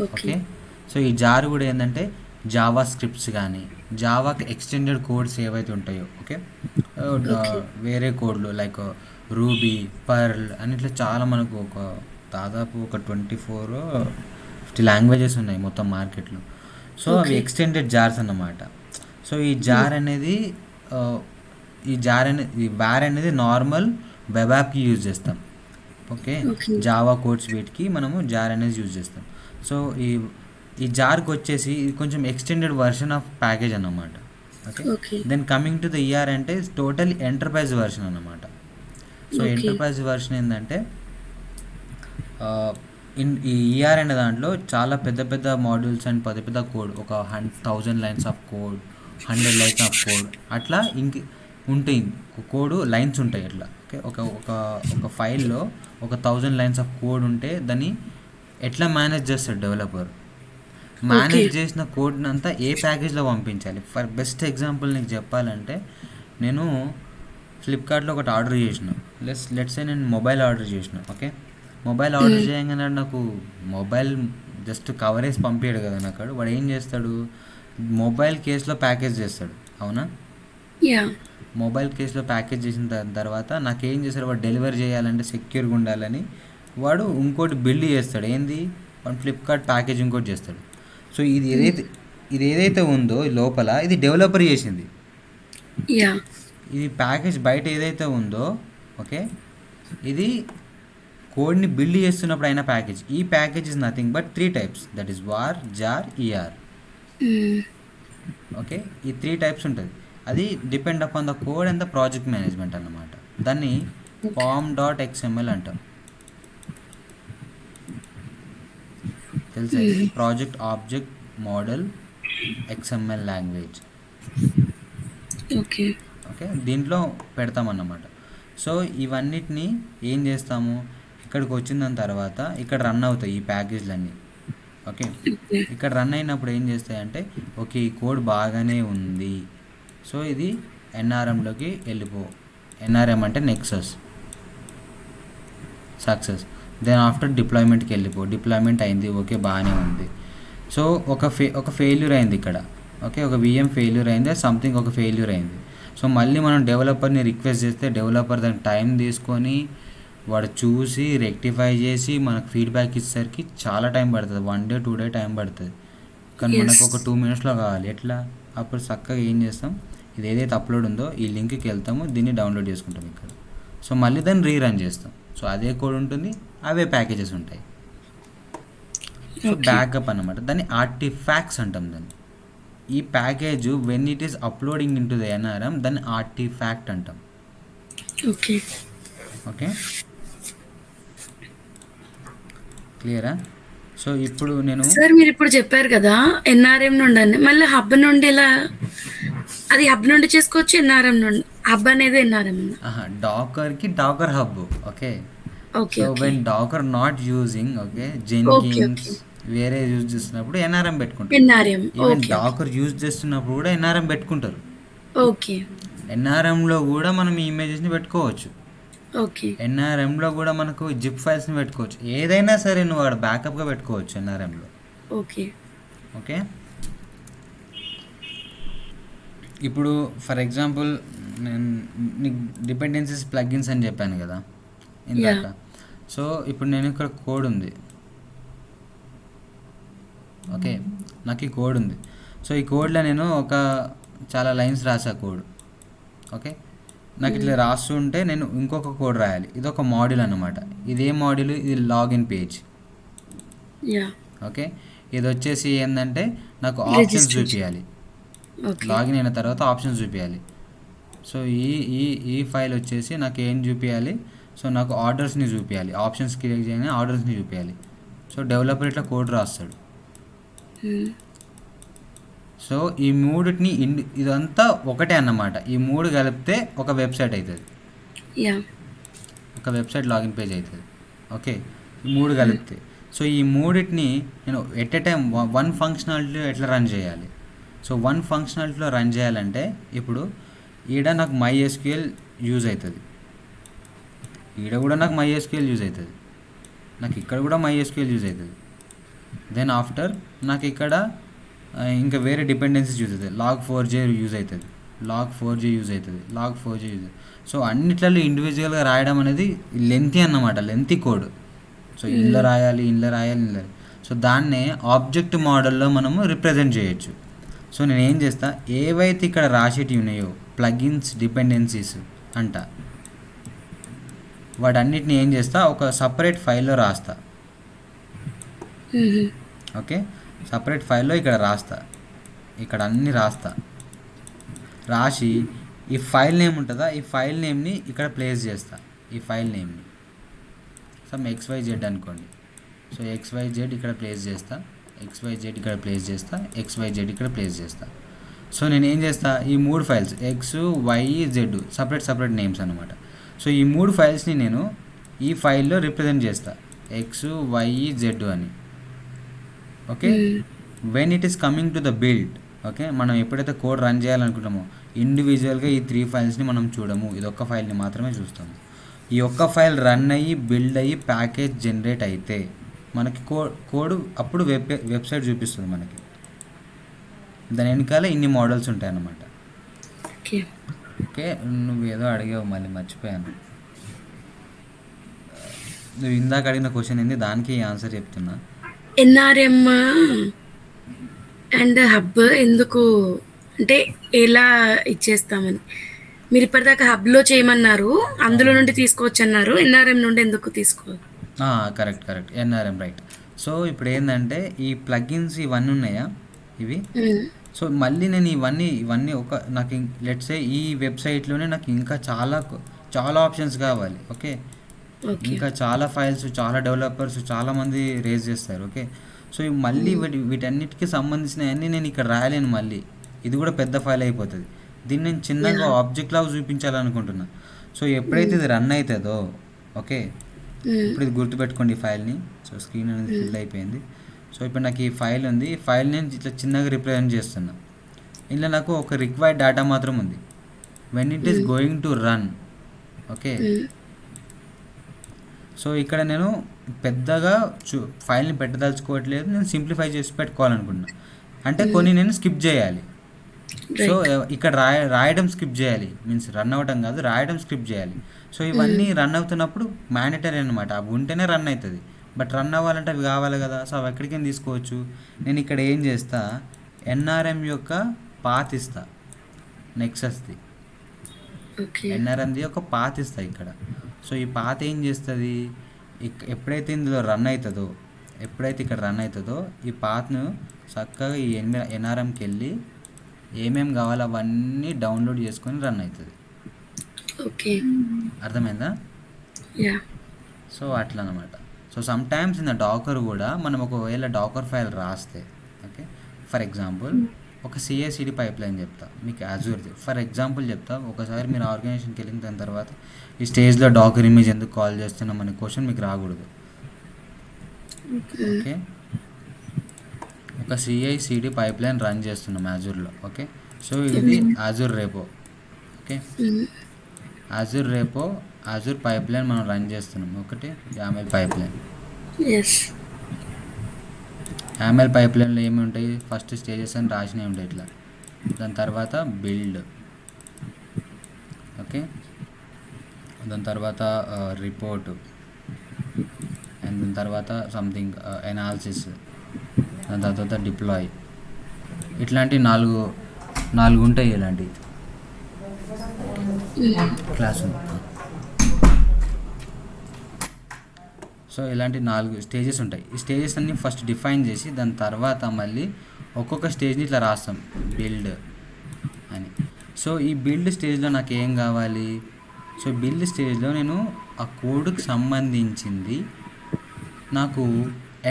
ఓకే, సో ఈ జార్ కూడా ఏంటంటే జావా స్క్రిప్ట్స్ కానీ, జావాకి ఎక్స్టెండెడ్ కోడ్స్ ఏవైతే ఉంటాయో. ఓకే, వేరే కోడ్లు లైక్ రూబీ, పర్ల్ అని ఇట్లా చాలా మనకు దాదాపు ఒక 24-50 లాంగ్వేజెస్ ఉన్నాయి మొత్తం మార్కెట్లో. సో అవి ఎక్స్టెండెడ్ జార్స్ అన్నమాట. సో ఈ జార్ అనేది ఈ వార్ అనేది నార్మల్ వెబ్ యాప్కి యూజ్ చేస్తాం. ఓకే, జావా కోడ్స్ వీటికి మనము జార్ అనేది యూజ్ చేస్తాం. సో ఈ జార్కి వచ్చేసి ఇది కొంచెం ఎక్స్టెండెడ్ వర్షన్ ఆఫ్ ప్యాకేజ్ అన్నమాట. Okay, then coming to the EAR అంటే టోటల్ ఎంటర్ప్రైజ్ వర్షన్ అన్నమాట. సో ఎంటర్ప్రైజ్ వర్షన్ ఏంటంటే ఈ ఈఆర్ అనే దాంట్లో చాలా పెద్ద పెద్ద మాడ్యూల్స్ అండ్ పెద్ద పెద్ద కోడ్, ఒక 1000 lines of code, 100 lines of code అట్లా ఉంటాయి. కోడ్ లైన్స్ ఉంటాయి అట్లా. ఓకే, ఒక ఫైల్లో ఒక 1000 లైన్స్ ఆఫ్ కోడ్ ఉంటే దాన్ని ఎట్లా మేనేజ్ చేస్తాడు డెవలపర్? మేనేజ్ చేసిన కోడ్ని అంతా ఏ ప్యాకేజ్లో పంపించాలి? ఫర్ బెస్ట్ ఎగ్జాంపుల్ నీకు చెప్పాలంటే, నేను ఫ్లిప్కార్ట్లో ఒకటి ఆర్డర్ చేసిన, లెట్స్ సే నేను మొబైల్ ఆర్డర్ చేసిన. ఓకే, మొబైల్ ఆర్డర్ చేయగానే నాకు మొబైల్ జస్ట్ కవరేజ్ పంపించాడు కదా నాకు. వాడు ఏం చేస్తాడు, మొబైల్ కేసులో ప్యాకేజ్ చేస్తాడు. అవునా? మొబైల్ కేసులో ప్యాకేజ్ చేసిన తర్వాత నాకేం చేస్తాడు, వాడు డెలివరీ చేయాలంటే సెక్యూర్గా ఉండాలని వాడు ఇంకోటి బిల్డ్ చేస్తాడు. ఏంది, వాడు ఫ్లిప్కార్ట్ ప్యాకేజ్ ఇంకోటి చేస్తాడు. సో ఇది ఏదైతే ఉందో లోపల ఇది డెవలపర్ చేసింది. ఇది ప్యాకేజ్ బయట ఏదైతే ఉందో, ఓకే, ఇది కోడ్ని బిల్డ్ చేస్తున్నప్పుడు అయిన ప్యాకేజ్. ఈ package is nothing but 3 types, that is వార్, జార్, ఈఆర్. ఓకే, ఈ 3 టైప్స్ ఉంటుంది. అది depend upon the code and the project management అన్నమాట. దాన్ని pom.xml అంటాం. తెలుసా? Project object model XML language. Okay, దీంట్లో పెడతామన్నమాట. సో ఇవన్నిటిని ఏం చేస్తాము, ఇక్కడికి వచ్చిన దాని తర్వాత ఇక్కడ రన్ అవుతాయి ఈ ప్యాకేజ్లన్నీ. ఓకే, ఇక్కడ రన్ అయినప్పుడు ఏం చేస్తాయంటే, ఓకే ఈ కోడ్ బాగానే ఉంది, సో ఇది ఎన్ఆర్ఎంలోకి వెళ్ళిపో. ఎన్ఆర్ఎం అంటే నెక్సస్ సక్సెస్. దెన్ ఆఫ్టర్ డిప్లాయ్మెంట్కి వెళ్ళిపో. డిప్లాయ్మెంట్ అయింది, ఓకే బాగానే ఉంది. సో ఒక ఫెయిల్యూర్ అయింది ఇక్కడ. ఓకే, ఒక VM ఫెయిల్యూర్ అయింది, సంథింగ్ ఒక ఫెయిల్యూర్ అయింది. సో మళ్ళీ మనం డెవలపర్ని రిక్వెస్ట్ చేస్తే డెవలపర్ దానికి టైం తీసుకొని వాడు చూసి రెక్టిఫై చేసి మనకు ఫీడ్బ్యాక్ ఇచ్చేసరికి చాలా టైం పడుతుంది, 1 డే 2 డే టైం పడుతుంది. కానీ Yes. మనకు ఒక 2 మినిట్స్లో కావాలి. ఎట్లా? అప్పుడు చక్కగా ఏం చేస్తాం, ఇది ఏదైతే అప్లోడ్ ఉందో ఈ లింక్కి వెళ్తాము, దీన్ని డౌన్లోడ్ చేసుకుంటాం ఇక్కడ. సో మళ్ళీ దాన్ని రీరన్ చేస్తాం. సో అదే కోడ్ ఉంటుంది, అవే ప్యాకేజెస్ ఉంటాయి. So Okay. బ్యాకప్ అన్నమాట. దాన్ని ఆర్టిఫాక్ట్స్ అంటాం దాన్ని. ఈ package when it is uploading in to the NRM దాన్ని ఆర్టిఫాక్ట్ అంటాం. ఓకే. ఓకే, క్లియరా? సో ఇప్పుడు నేను సార్ మీరు ఇప్పుడు చెప్పారు కదా ఎన్ఆర్ఎం నుండి అని, మళ్ళీ హబ్ నుండి ఇలా అది హబ్ నుండి చేసుకోవచ్చు, ఎన్ఆర్ఎం నుండి హబ్ అనేది ఎన్ఆర్ఎం. డాకర్కి Docker hub. Okay, okay so okay when Docker not using Jenkins వేరే యూజ్ చేస్తున్నప్పుడు ఎన్ఆర్ఎం పెట్టుకుంటారు. NRM. Even okay Docker use చేస్తున్నప్పుడు కూడా ఎన్ఆర్ఎం పెట్టుకుంటారు. ఓకే ఎన్ఆర్ఎంలో కూడా మనం ఈ ఇమేజెస్ని పెట్టుకోవచ్చు. ఓకే ఎన్ఆర్ఎంలో కూడా మనకు జిప్ ఫైల్స్ని పెట్టుకోవచ్చు. ఏదైనా సరే నువ్వు అక్కడ బ్యాకప్గా పెట్టుకోవచ్చు ఎన్ఆర్ఎంలో. ఓకే ఓకే, ఇప్పుడు ఫర్ ఎగ్జాంపుల్ నేను నీకు డిపెండెన్సీస్ ప్లగిన్స్ అని చెప్పాను కదా ఇందాక. సో ఇప్పుడు నేను ఇక్కడ కోడ్ ఉంది. ఓకే, నాకు ఈ కోడ్ ఉంది. సో ఈ కోడ్లో నేను ఒక చాలా లైన్స్ రాసా కోడ్. ఓకే, నాకు ఇట్లా రాస్తుంటే నేను ఇంకొక కోడ్ రాయాలి. ఇది ఒక మాడ్యూల్ అన్నమాట. ఇదే మాడ్యూల్, ఇది లాగిన్ పేజ్. యా ఓకే, ఇది వచ్చేసి ఏంటంటే నాకు ఆప్షన్స్ Registration. చూపించాలి. ఓకే లాగిన్ అయిన తర్వాత ఆప్షన్స్ చూపించాలి. సో ఈ ఫైల్ వచ్చేసి నాకు ఏం చూపించాలి, సో నాకు ఆర్డర్స్ని చూపించాలి. ఆప్షన్స్ క్లిక్ చేయగానే ఆర్డర్స్ని చూపించాలి. సో డెవలపర్ ఇట్లా కోడ్ రాస్తాడు. సో ఈ మూడిటిని ఇదంతా ఒకటే అన్నమాట. ఈ మూడు కలిపితే ఒక వెబ్సైట్ అవుతుంది, యా ఒక వెబ్సైట్ లాగిన్ పేజ్ అవుతుంది. ఓకే, ఈ మూడు కలిపితే. సో ఈ మూడిటిని నేను ఎట్ ఎ టైం వన్ ఫంక్షనాలిటీలో ఎట్లా రన్ చేయాలి. సో వన్ ఫంక్షనాలిటీలో రన్ చేయాలంటే ఇప్పుడు ఈడ నాకు MySQL యూజ్ అవుతుంది, ఈడ కూడా నాకు MySQL యూజ్ అవుతుంది, నాకు ఇక్కడ కూడా MySQL యూజ్ అవుతుంది. దెన్ ఆఫ్టర్ నాకు ఇక్కడ ఇంకా వేరే డిపెండెన్సీస్ యూజ్ అవుతుంది. log4j యూజ్ అవుతుంది, log4j యూజ్ అవుతుంది, log4j యూజ్. సో అన్నిట్లలో ఇండివిజువల్గా రాయడం అనేది లెంతీ అన్నమాట, లెంతీ కోడ్. సో ఇందులో రాయాలి, ఇందులో రాయాలి, ఇందులో. సో దాన్నే ఆబ్జెక్ట్ మోడల్లో మనము రిప్రజెంట్ చేయొచ్చు. సో నేను ఏం చేస్తా, ఏవైతే ఇక్కడ రాసేటివి ఉన్నాయో ప్లగిన్స్ డిపెండెన్సీస్ అంట, వాటన్నిటిని ఏం చేస్తా ఒక సపరేట్ ఫైల్లో రాస్తా. ఓకే, సపరేట్ ఫైల్లో ఇక్కడ రాస్తా, ఇక్కడ అన్నీ రాస్తా. రాసి ఈ ఫైల్ నేమ్ ఉంటుందా, ఈ ఫైల్ నేమ్ని ఇక్కడ ప్లేస్ చేస్తా. ఈ ఫైల్ నేమ్ని సమ్ XYZ అనుకోండి. సో XYZ ఇక్కడ ప్లేస్ చేస్తా, XYZ ఇక్కడ ప్లేస్ చేస్తా, XYZ ఇక్కడ ప్లేస్ చేస్తా. సో నేను ఏం చేస్తా, ఈ మూడు ఫైల్స్ XYZ సపరేట్ నేమ్స్ అనమాట. సో ఈ మూడు ఫైల్స్ని నేను ఈ ఫైల్లో రిప్రజెంట్ చేస్తా, XYZ అని. Okay, when it is coming to the build. Okay, మనం ఎప్పుడైతే కోడ్ రన్ చేయాలనుకుంటామో ఇండివిజువల్గా ఈ 3 ఫైల్స్ని మనం చూడము, ఇది ఒక్క ఫైల్ని మాత్రమే చూస్తాము. ఈ ఒక్క ఫైల్ రన్ అయ్యి బిల్డ్ అయ్యి ప్యాకేజ్ జనరేట్ అయితే మనకి కోడ్ అప్పుడు వెబ్సైట్ చూపిస్తుంది మనకి. దాని వెనకాల ఇన్ని మోడల్స్ ఉంటాయి అన్నమాట. ఓకే ఓకే, నువ్వు ఏదో అడిగావు మళ్ళీ మర్చిపోయాను. నువ్వు ఇందాక అడిగిన క్వశ్చన్ ఏంది, దానికి ఆన్సర్ చెప్తున్నా. ఎన్ఆర్ఎం అండ్ హబ్ ఎందుకు అంటే ఎలా ఇచ్చేస్తామని, మీరు ఇప్పటిదాకా హబ్లో చేయమన్నారు, అందులో నుండి తీసుకోవచ్చు అన్నారు, ఎన్ఆర్ఎం నుండి ఎందుకు తీసుకోవాలి? Correct NRM right. సో ఇప్పుడు ఏంటంటే ఈ ప్లగిన్స్ ఇవన్నీ ఉన్నాయా ఇవి. సో మళ్ళీ నేను ఇవన్నీ ఒక నాకు లెట్స్ ఈ వెబ్సైట్లోనే నాకు ఇంకా చాలా ఆప్షన్స్ కావాలి. ఓకే, ఇంకా చాలా ఫైల్స్, చాలా డెవలపర్స్, చాలామంది రేజ్ చేస్తారు. ఓకే, సో మళ్ళీ వీటన్నిటికీ సంబంధించినవన్నీ నేను ఇక్కడ రాయలేను. మళ్ళీ ఇది కూడా పెద్ద ఫైల్ అయిపోతుంది. దీన్ని నేను చిన్నగా ఆబ్జెక్ట్ లాగా చూపించాలనుకుంటున్నా. సో ఎప్పుడైతే ఇది రన్ అవుతుందో, ఓకే, ఇప్పుడు ఇది గుర్తుపెట్టుకోండి ఈ ఫైల్ని. సో స్క్రీన్ అనేది ఫిల్ అయిపోయింది. సో ఇప్పుడు నాకు ఈ ఫైల్ ఉంది, ఈ ఫైల్ నేను ఇట్లా చిన్నగా రిప్రజెంట్ చేస్తున్నా. ఇందులో నాకు ఒక రిక్వైర్డ్ డేటా మాత్రం ఉంది. When it is going to run. Okay, so ఇక్కడ నేను పెద్దగా ఫైల్ని పెట్టదలుచుకోవట్లేదు, నేను సింప్లిఫై చేసి పెట్టుకోవాలనుకుంటున్నా. అంటే కొన్ని నేను స్కిప్ చేయాలి. So right. ఇక్కడ రాయడం స్కిప్ చేయాలి, మీన్స్ రన్ అవ్వటం కాదు, రాయడం స్కిప్ చేయాలి. సో ఇవన్నీ రన్ అవుతున్నప్పుడు మ్యాండేటరీ అనమాట, అవి ఉంటేనే రన్ అవుతుంది. బట్ రన్ అవ్వాలంటే అవి కావాలి కదా, సో అవి ఎక్కడికైనా తీసుకోవచ్చు. నేను ఇక్కడ ఏం చేస్తా, ఎన్ఆర్ఎం యొక్క పాత్ ఇస్తా, నెక్సస్ది ఓకే. ఎన్ఆర్ఎంది ఒక పాత్ ఇస్తా ఇక్కడ. సో ఈ పాత్ ఏం చేస్తుంది, ఎప్పుడైతే ఇందులో రన్ అవుతుందో, ఎప్పుడైతే ఇక్కడ రన్ అవుతుందో ఈ పాత్ను చక్కగా ఈ ఎన్ఆర్ఎంకి వెళ్ళి ఏమేమి కావాలో అవన్నీ డౌన్లోడ్ చేసుకొని రన్ అవుతుంది. ఓకే. అర్థమైందా? యా. సో అట్లా అనమాట. So sometimes in Docker కూడా మనం ఒకవేళ డాకర్ ఫైల్ రాస్తే, ఓకే, ఫర్ ఎగ్జాంపుల్ ఒక సిఐసిడి పైప్ లైన్ చెప్తా మీకు యాజూర్ది, ఫర్ ఎగ్జాంపుల్ చెప్తా. ఒకసారి మీరు ఆర్గనైజేషన్కి వెళ్ళిన దాని తర్వాత ఈ స్టేజ్లో డాకర్ ఇమేజ్ ఎందుకు కాల్ చేస్తున్నాం అనే క్వశ్చన్ మీకు రాకూడదు. ఓకే, ఒక సిఐసిడి పైప్ లైన్ రన్ చేస్తున్నాం యాజూర్లో. ఓకే, సో ఇది యాజూర్ రేపో. Okay, Azure repo Azure pipeline మనం రన్ చేస్తున్నాం. ఒకటి YAML pipeline. Yes. YAML పైప్ లైన్లో ఏమి ఉంటాయి, ఫస్ట్ స్టేజెస్ అని రాసినవి ఉంటాయి ఇట్లా. దాని తర్వాత బిల్డ్, ఓకే, దాని తర్వాత రిపోర్ట్, అండ్ దాని తర్వాత సంథింగ్ ఎనాలిసిస్, దాని తర్వాత డిప్లాయ్. ఇట్లాంటి నాలుగు ఉంటాయి ఇలాంటివి క్లాస్. సో ఇలాంటి 4 స్టేజెస్ ఉంటాయి. ఈ స్టేజెస్ అన్నీ ఫస్ట్ డిఫైన్ చేసి దాని తర్వాత మళ్ళీ ఒక్కొక్క స్టేజ్ని ఇట్లా రాస్తాం బిల్డ్ అని. సో ఈ బిల్డ్ స్టేజ్లో నాకు ఏం కావాలి, సో బిల్డ్ స్టేజ్లో నేను ఆ కోడ్కి సంబంధించింది నాకు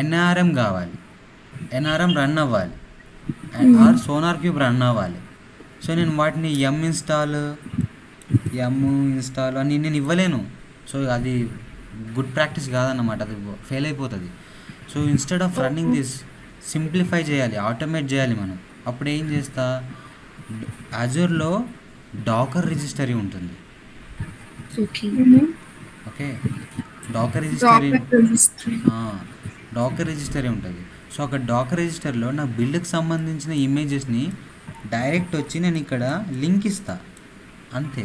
ఎన్ఆర్ఎం కావాలి, ఎన్ఆర్ఎం రన్ అవ్వాలి, ఆర్ సోనార్ క్యూబ్ రన్ అవ్వాలి. సో నేను వాటిని ఎమ్ ఇన్స్టాల్ అని నేను ఇవ్వలేను. సో అది గుడ్ ప్రాక్టీస్ కాదన్నమాట, అది ఫెయిల్ అయిపోతుంది. So instead of running this simplify చేయాలి, ఆటోమేట్ చేయాలి మనం. అప్పుడు ఏం చేస్తా, అజూర్లో డాకర్ రిజిస్టరీ ఉంటుంది. ఓకే. ఓకే, డాకర్ రిజిస్టరీ ఉంటుంది. సో అక్కడ డాకర్ రిజిస్టర్లో నా బిల్డ్కి సంబంధించిన ఇమేజెస్ని డైరెక్ట్ వచ్చి నేను ఇక్కడ లింక్ ఇస్తా అంతే.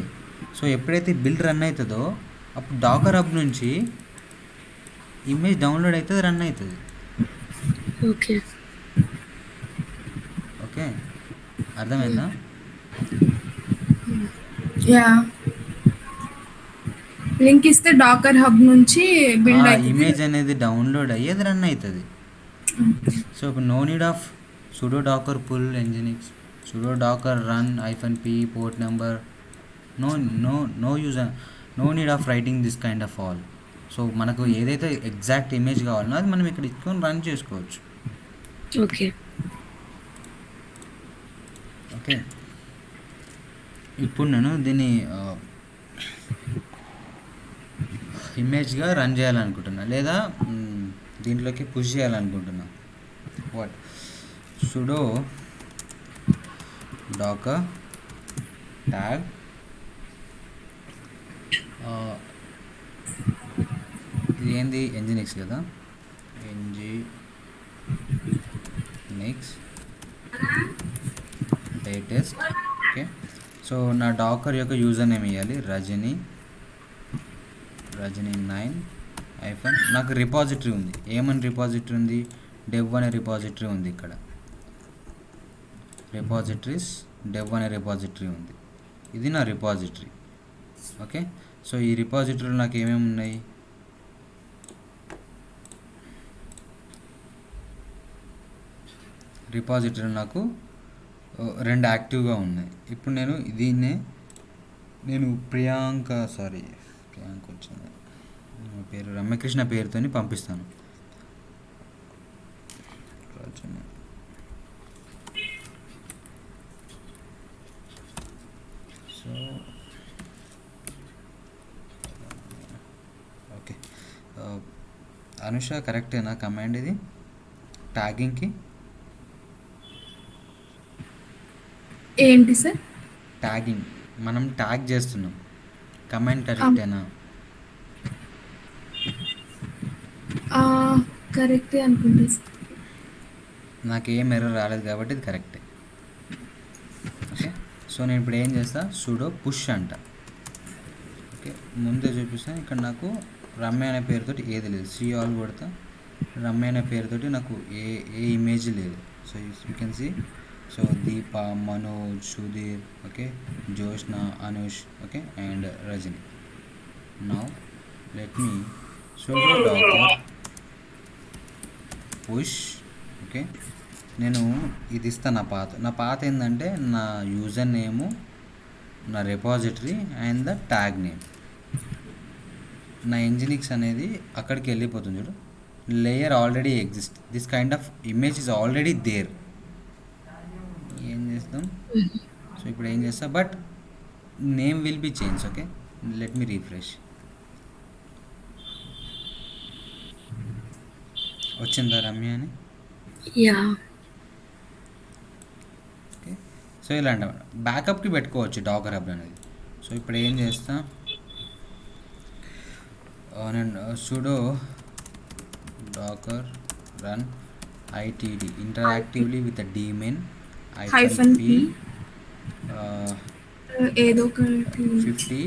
సో ఎప్పుడైతే బిల్డ్ రన్ అవుతుందో అప్పుడు డాకర్ హబ్ నుంచి ఇమేజ్ డౌన్లోడ్ అవుతుంది, రన్ అవుతుంది. ఓకే. ఓకే, అర్థమైందా? యా, లింక్ ఇస్తే డాకర్ హబ్ నుంచి బిల్డ్ అవుతుంది. ఇమేజ్ అనేది డౌన్లోడ్ అయ్యేది, రన్ అవుతుంది. సో ఇప్పుడు no need of sudo docker pull nginx, sudo docker run -p port number, no use, no need of writing this kind of all. So మనకు ఏదైతే exact image కావాలనో అది మనం ఇక్కడ ఇచ్చుకొని రన్ చేసుకోవచ్చు. ఓకే. ఓకే, ఇప్పుడు నేను దీన్ని ఇమేజ్గా రన్ చేయాలనుకుంటున్నా, లేదా దీంట్లోకి పుష్ చేయాలనుకుంటున్నా. వాట్ sudo docker tag ఇది ఏంది, nginx కదా, nginx latest. ఓకే, సో నా డాకర్ యొక్క యూజర్ నేమ్ ఇవ్వాలి రజని 9 నాకు రిపాజిటరీ ఉంది. ఏమని రిపాజిటరీ ఉంది, dev అనే రిపాజిటరీ ఉంది. ఇక్కడ రిపాజిటరీస్ dev అనే రిపాజిటరీ ఉంది, ఇది నా రిపాజిటరీ. ఓకే, సో ఈ రిపాజిటరీలో నాకు ఏమేమి ఉన్నాయి, రిపాజిటరీ నాకు 2 యాక్టివ్గా ఉన్నాయి. ఇప్పుడు నేను ప్రియాంక వచ్చింది పేరు, రమ్యకృష్ణ పేరుతోని పంపిస్తాను. సో ఓకే, అనుష కరెక్టేనా కమాండ్ ఇది ట్యాగింగ్కి? ఏంటి సార్? ట్యాగింగ్ మనం ట్యాగ్ చేస్తున్నాం, కమాండ్ కరెక్టేనా? కరెక్టే అనుకుంటా సార్. నాకు ఏం ఎర్రర్ రాలేదు కాబట్టి ఇది కరెక్టే. ఓకే, సో నేను ఇప్పుడు ఏం చేస్తా, సుడో పుష్ అంట. ఓకే, ముందే చూపిస్తాను. ఇక్కడ నాకు రమ్య అనే పేరుతోటి ఏది లేదు, సి ఆల్ కొడతా. రమ్య అనే పేరుతోటి నాకు ఏ ఇమేజ్ లేదు. So you can see. So Deepa, Manoj, Sudheer, okay, Joshna, Anush, okay, and Rajani. Now let me sudo Docker push. Okay, నేను ఇది ఇస్తాను. నా పాత ఏంటంటే నా యూజర్ నేము, నా repository and the tag name. నా ఎంజినిక్స్ అనేది అక్కడికి వెళ్ళిపోతుంది చూడు. Layer already exist, this kind of image is already there. ఏం చేస్తాం, సో ఇప్పుడు ఏం చేస్తా, but name will be change. Okay, let me refresh. వచ్చిందా రమ్య అని? యా. ఓకే, సో ఇలా అంట బ్యాకప్కి పెట్టుకోవచ్చు డాకర్ హబ్ అనేది. సో ఇప్పుడు ఏం చేస్తా, నేను sudo Docker run ITD interactively with domain hyphen -p ఏదో ఒకటి 50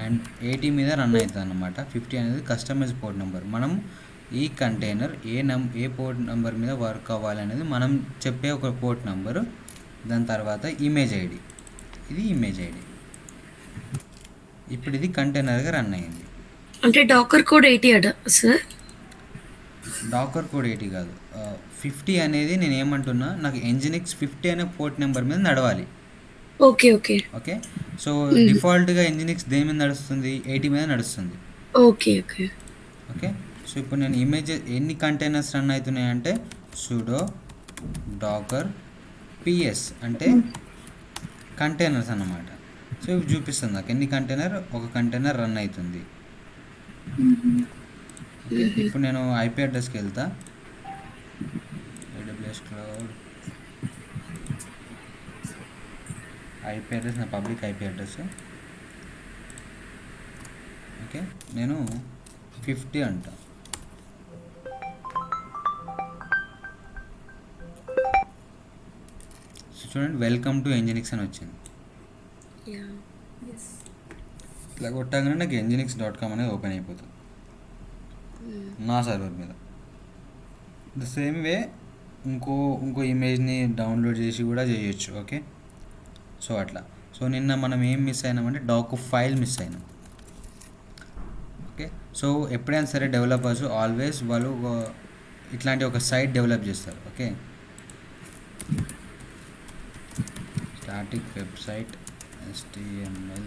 అండ్ 80 మీద రన్ అవుతుంది అన్నమాట. 50 అనేది కస్టమైజ్ పోర్ట్ నెంబర్. మనం ఈ కంటైనర్ ఏ పోర్ట్ నెంబర్ మీద వర్క్ అవ్వాలనేది మనం చెప్పే ఒక పోర్ట్ నెంబరు. దాని తర్వాత ఇమేజ్ ఐడి, ఇది ఇమేజ్ ఐడి. ఇప్పుడు ఇది కంటైనర్గా రన్ అయ్యింది. అంటే డాకర్ కోడ్ 80 అట సార్? డాకర్ కోడ్ 80 కాదు, 50 అనేది నేను ఏమంటున్నా, నాకు ఎంజినిక్స్ 50 అనే పోర్ట్ నెంబర్ మీద నడవాలి. ఓకే ఓకే ఓకే, సో డిఫాల్ట్గా ఎంజినిక్స్ దేని మీద నడుస్తుంది, 80 మీద నడుస్తుంది. ఓకే ఓకే ఓకే, సో ఇప్పుడు నేను ఇమేజ్ ఎన్ని కంటైనర్స్ రన్ అవుతున్నాయి అంటే సుడో డాకర్ పిఎస్ అంటే కంటైనర్స్ అన్నమాట. సో ఇవి చూపిస్తుంది నాకు ఎన్ని కంటైనర్, ఒక కంటైనర్ రన్ అవుతుంది. ఓకే, ఇప్పుడు నేను ఐపీ అడ్రస్కి వెళ్తా. AWS క్లౌడ్ ఐపీ అడ్రస్, నా పబ్లిక్ ఐపీ అడ్రస్. ఓకే, నేను 50 అంట. సో చూడండి, వెల్కమ్ టు ఎంజినిక్స్ అని వచ్చింది. యా. ఇట్లా కొట్టగానే నాకు enginix.com అనేది ఓపెన్ అయిపోతుంది నా సర్వర్ మీద. ద సేమ్ వే ఇంకో ఇమేజ్ని డౌన్లోడ్ చేసి కూడా చేయొచ్చు. ఓకే, సో అట్లా. సో నిన్న మనం ఏం మిస్ అయినామంటే డాకు ఫైల్ మిస్ అయినాం. ఓకే, సో ఎప్పుడైనా సరే డెవలపర్స్ ఆల్వేస్ వాళ్ళు ఇట్లాంటి ఒక సైట్ డెవలప్ చేస్తారు. Okay, static website HTML.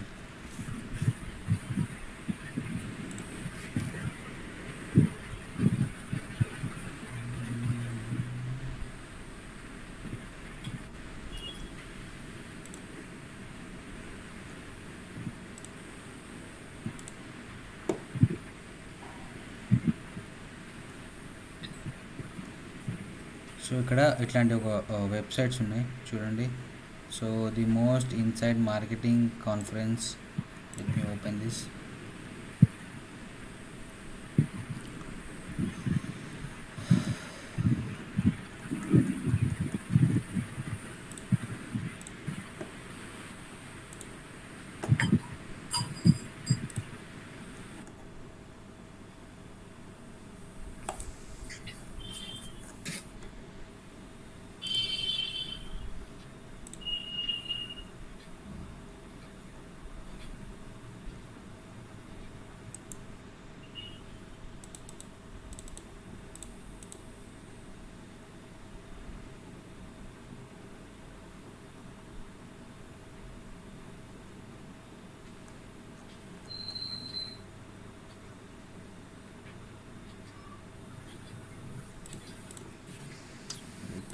So ఇక్కడ ఇట్లాంటి ఒక వెబ్సైట్స్ ఉన్నాయి చూడండి. So the most inside marketing conference, let me open this.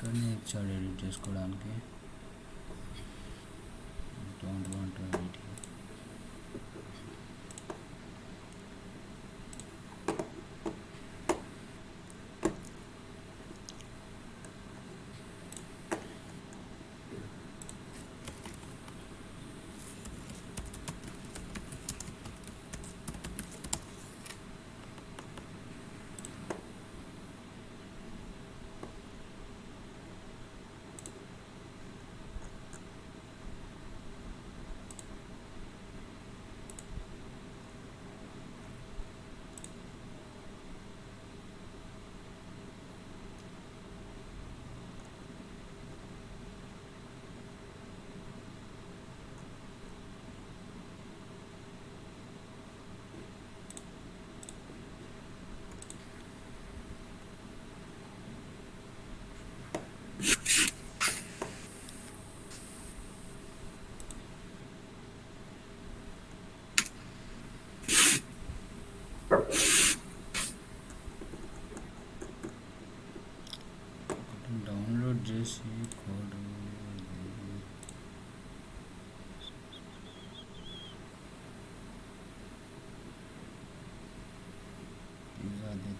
ఇక్కడనే ఇచ్చాడు ఎడిట్ చేసుకోవడానికి. Don't want to edit.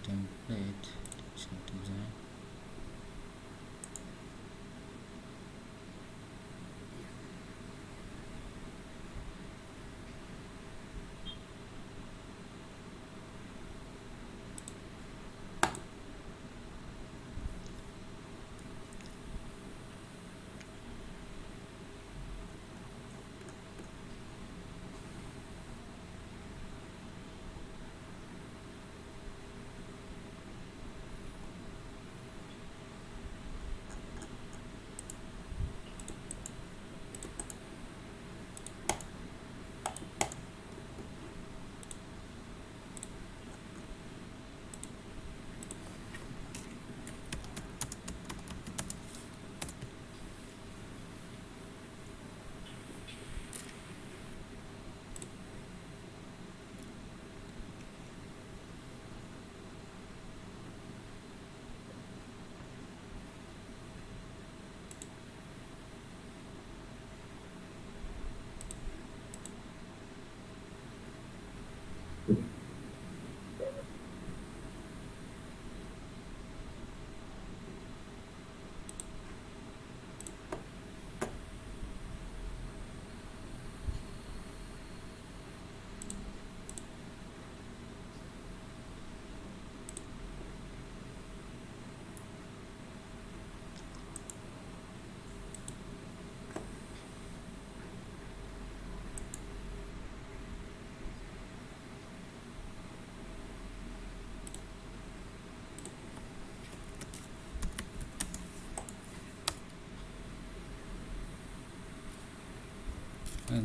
template design.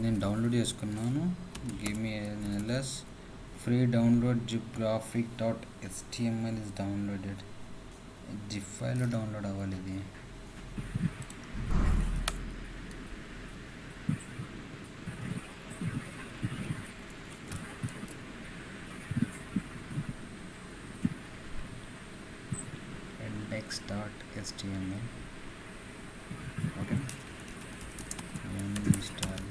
నేను డౌన్లోడ్ చేసుకున్నాను. Give me LS free download zip graphic dot HTML is downloaded. Zip ఫైల్లో download అవ్వాలి ఇది. index.html. Okay, install.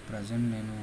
Present నేను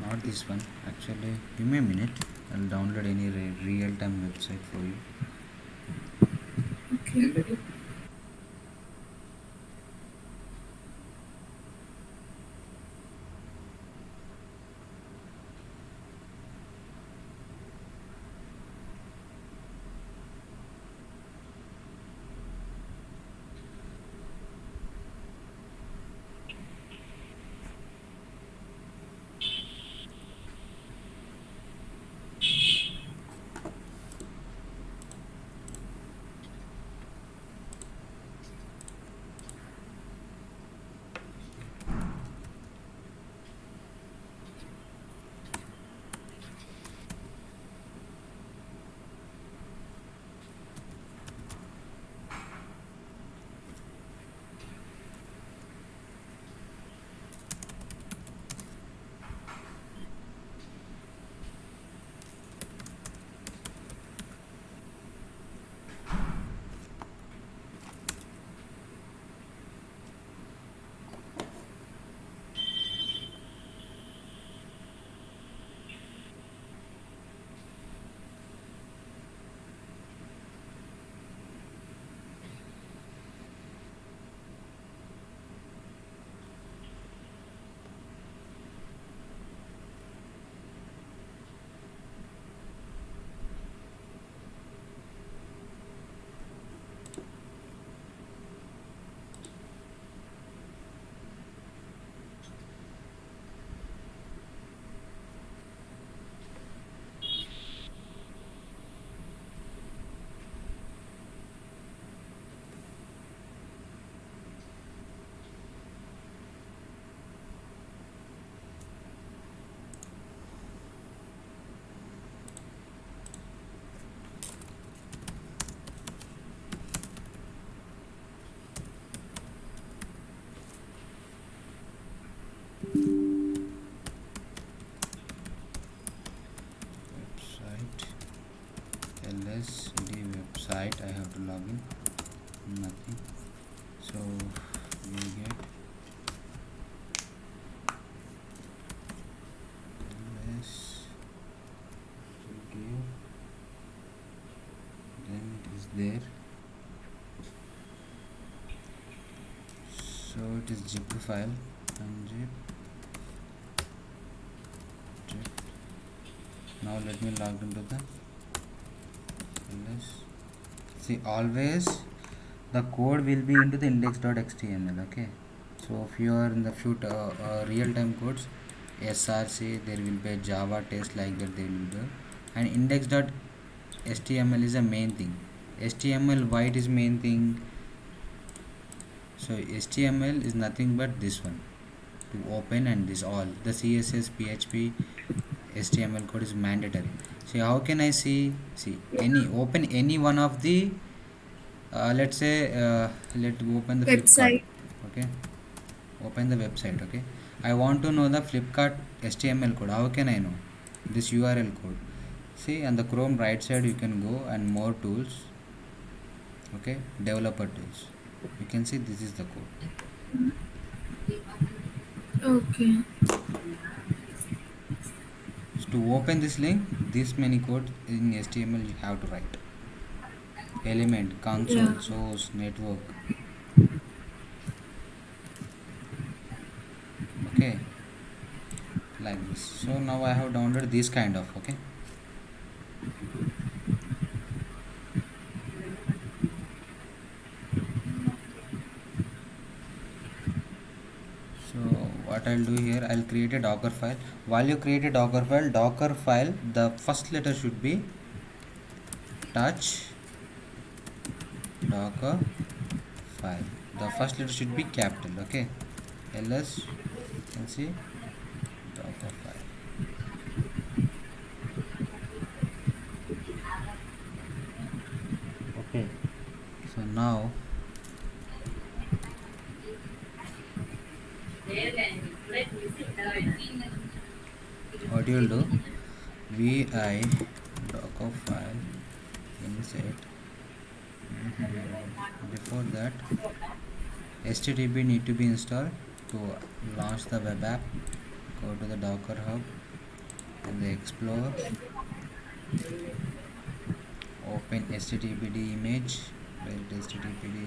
not this one actually. Give me a minute, I'll download any real-time website for you. Okay. lsd website. I have to log in, nothing. So we get ls give, then it is there. So it is zip file, unzip zip. Now let me log into the ls. See, always the code will be into the index.html. Okay, so if you are in the real-time codes, src, there will be a java test, like that they will be, and index.html is the main thing. html, why it is main thing? So html is nothing but this one to open, and this all the css, php, html code is mandatory. See, how can I see any open any one of the let's say let's open the Flipkart. Website. Okay, open the website. Okay, I want to know the Flipkart html code. How can I know this url code? See, on the Chrome right side you can go and more tools. Okay, developer tools, you can see this is the code. Okay. So to open this link, this many codes in html you have to write: element, console, Yeah. source, network. Okay, like this. So now I have downloaded this kind of. Okay, so what I'll do here, I'll create a docker file. While you create a docker file, the first letter should be touch docker file. The first letter should be capital. Okay, ls, you can see docker file. Okay, so now what you will do, vi docker file insert. Before that, http need to be installed. To launch the web app, go to the docker hub and the explorer, open httpd image. Where it is httpd,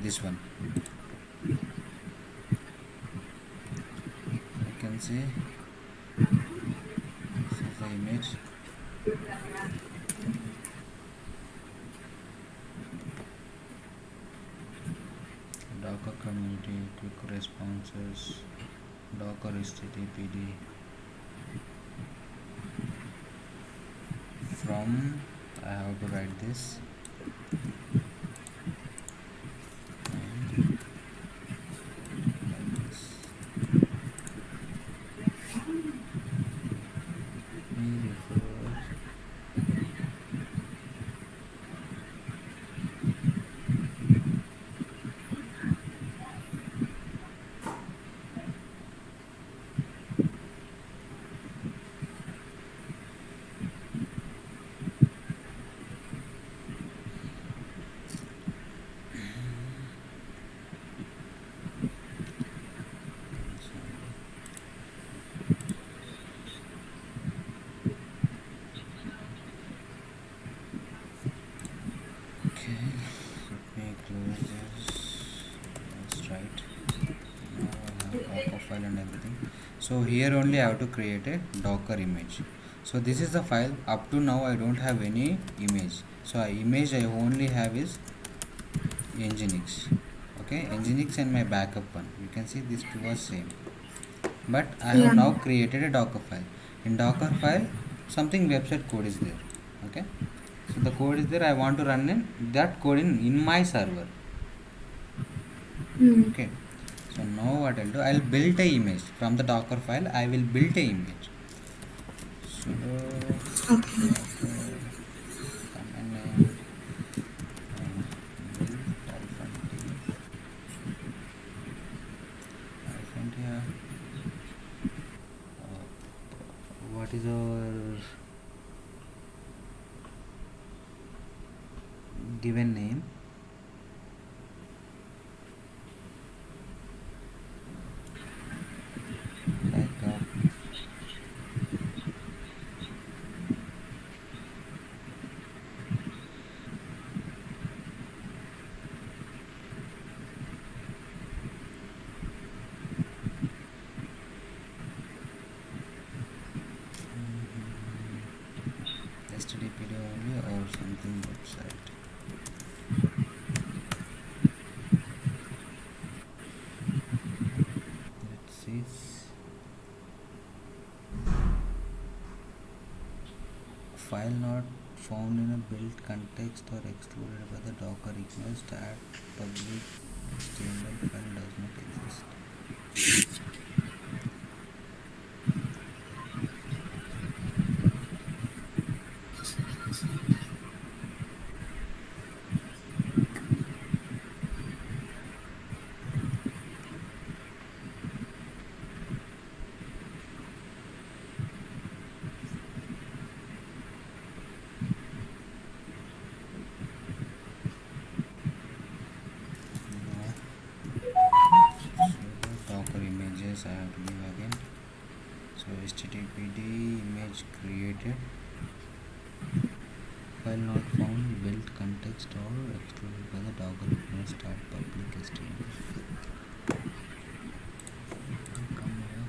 this one. You can see this is the image. Docker community, quick responses, docker httpd. From, I have to write this, and like this. Me refer. Okay, let me close this. That's right. Now I have docker file and everything. So here only I have to create a docker image. So this is the file. Up to now I don't have any image. So image I only have is nginx. Okay, nginx and my backup one. You can see these two are same. But I have now created a docker file. In docker file, something website code is there. Okay, so the code is there. I want to run that code in my server. Okay, so now what I'll do, I'll build a image from the docker file. I will build a image. So Okay. command name, build hyphen t, what is our give a name, like HTTPD only or something website. Let's see. File not found in a build context or excluded by the Docker request that public HTML file does not exist. Docker images I have to give again. So HTTPD image created, file not found, build context or excluded by the Docker request start public HTML. Come here.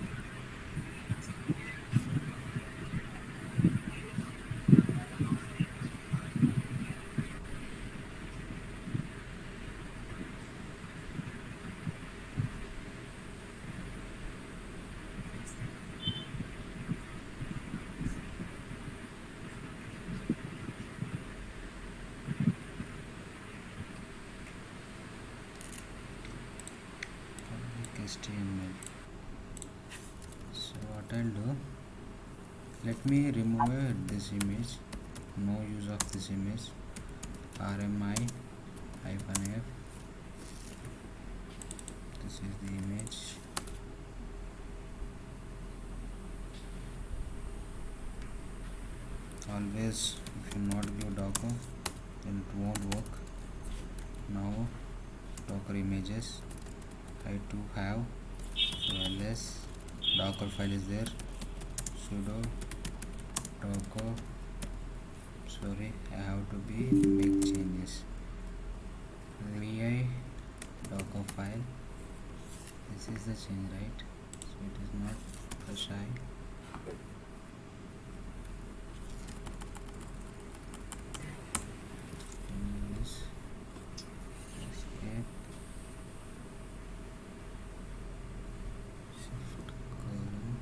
Public HTML. So what I'll do, let me remove this image, no use of this image, RMI -f, this is the image. Always if you not give Docker then it won't work. Now Docker images I do have, so ls Docker file is there, sudo docker, sorry I have to be make changes, vi Docker file, this is the change, right? So it is not fresh I. Escape, shift colon,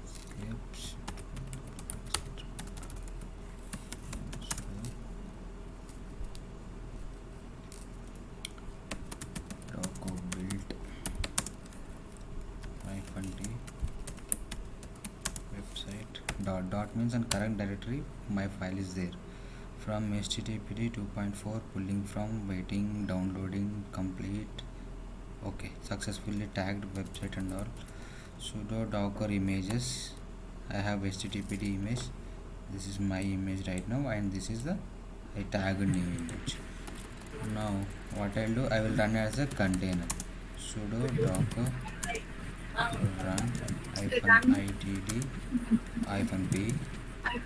escape, Docker build -d website dot means and current directory, my file is there. From HTTPD 2.4 pulling from, waiting, downloading, complete. Okay, successfully tagged website and all. Sudo docker images, I have HTTPD image, this is my image right now, and this is the I tagged new image. Now what I'll do, I will run as a container, sudo docker run -itd -p.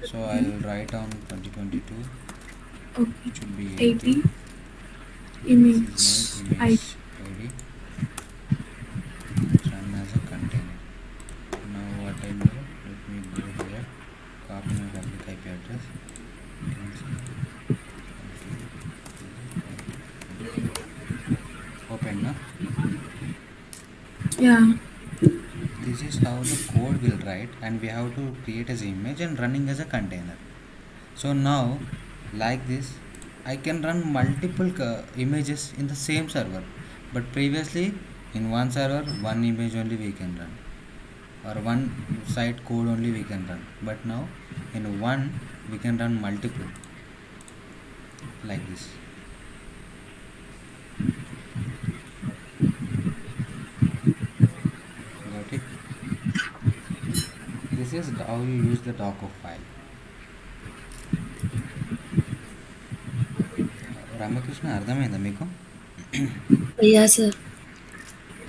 So I'll write on 2022, Okay. it should be 80 80. image This is my I image ID, run as a container. Now what I'll do, let me go here, copy my public IP address, open now. yeah. This is how the code will write, and we have to create as image and running as a container. So now like this I can run multiple images in the same server, but previously in one server one image only we can run, or one site code only we can run, but now in one we can run multiple like this. This is how you use the Docker file. Ramakrishna అర్థమైందా మీకు? Yeah sir.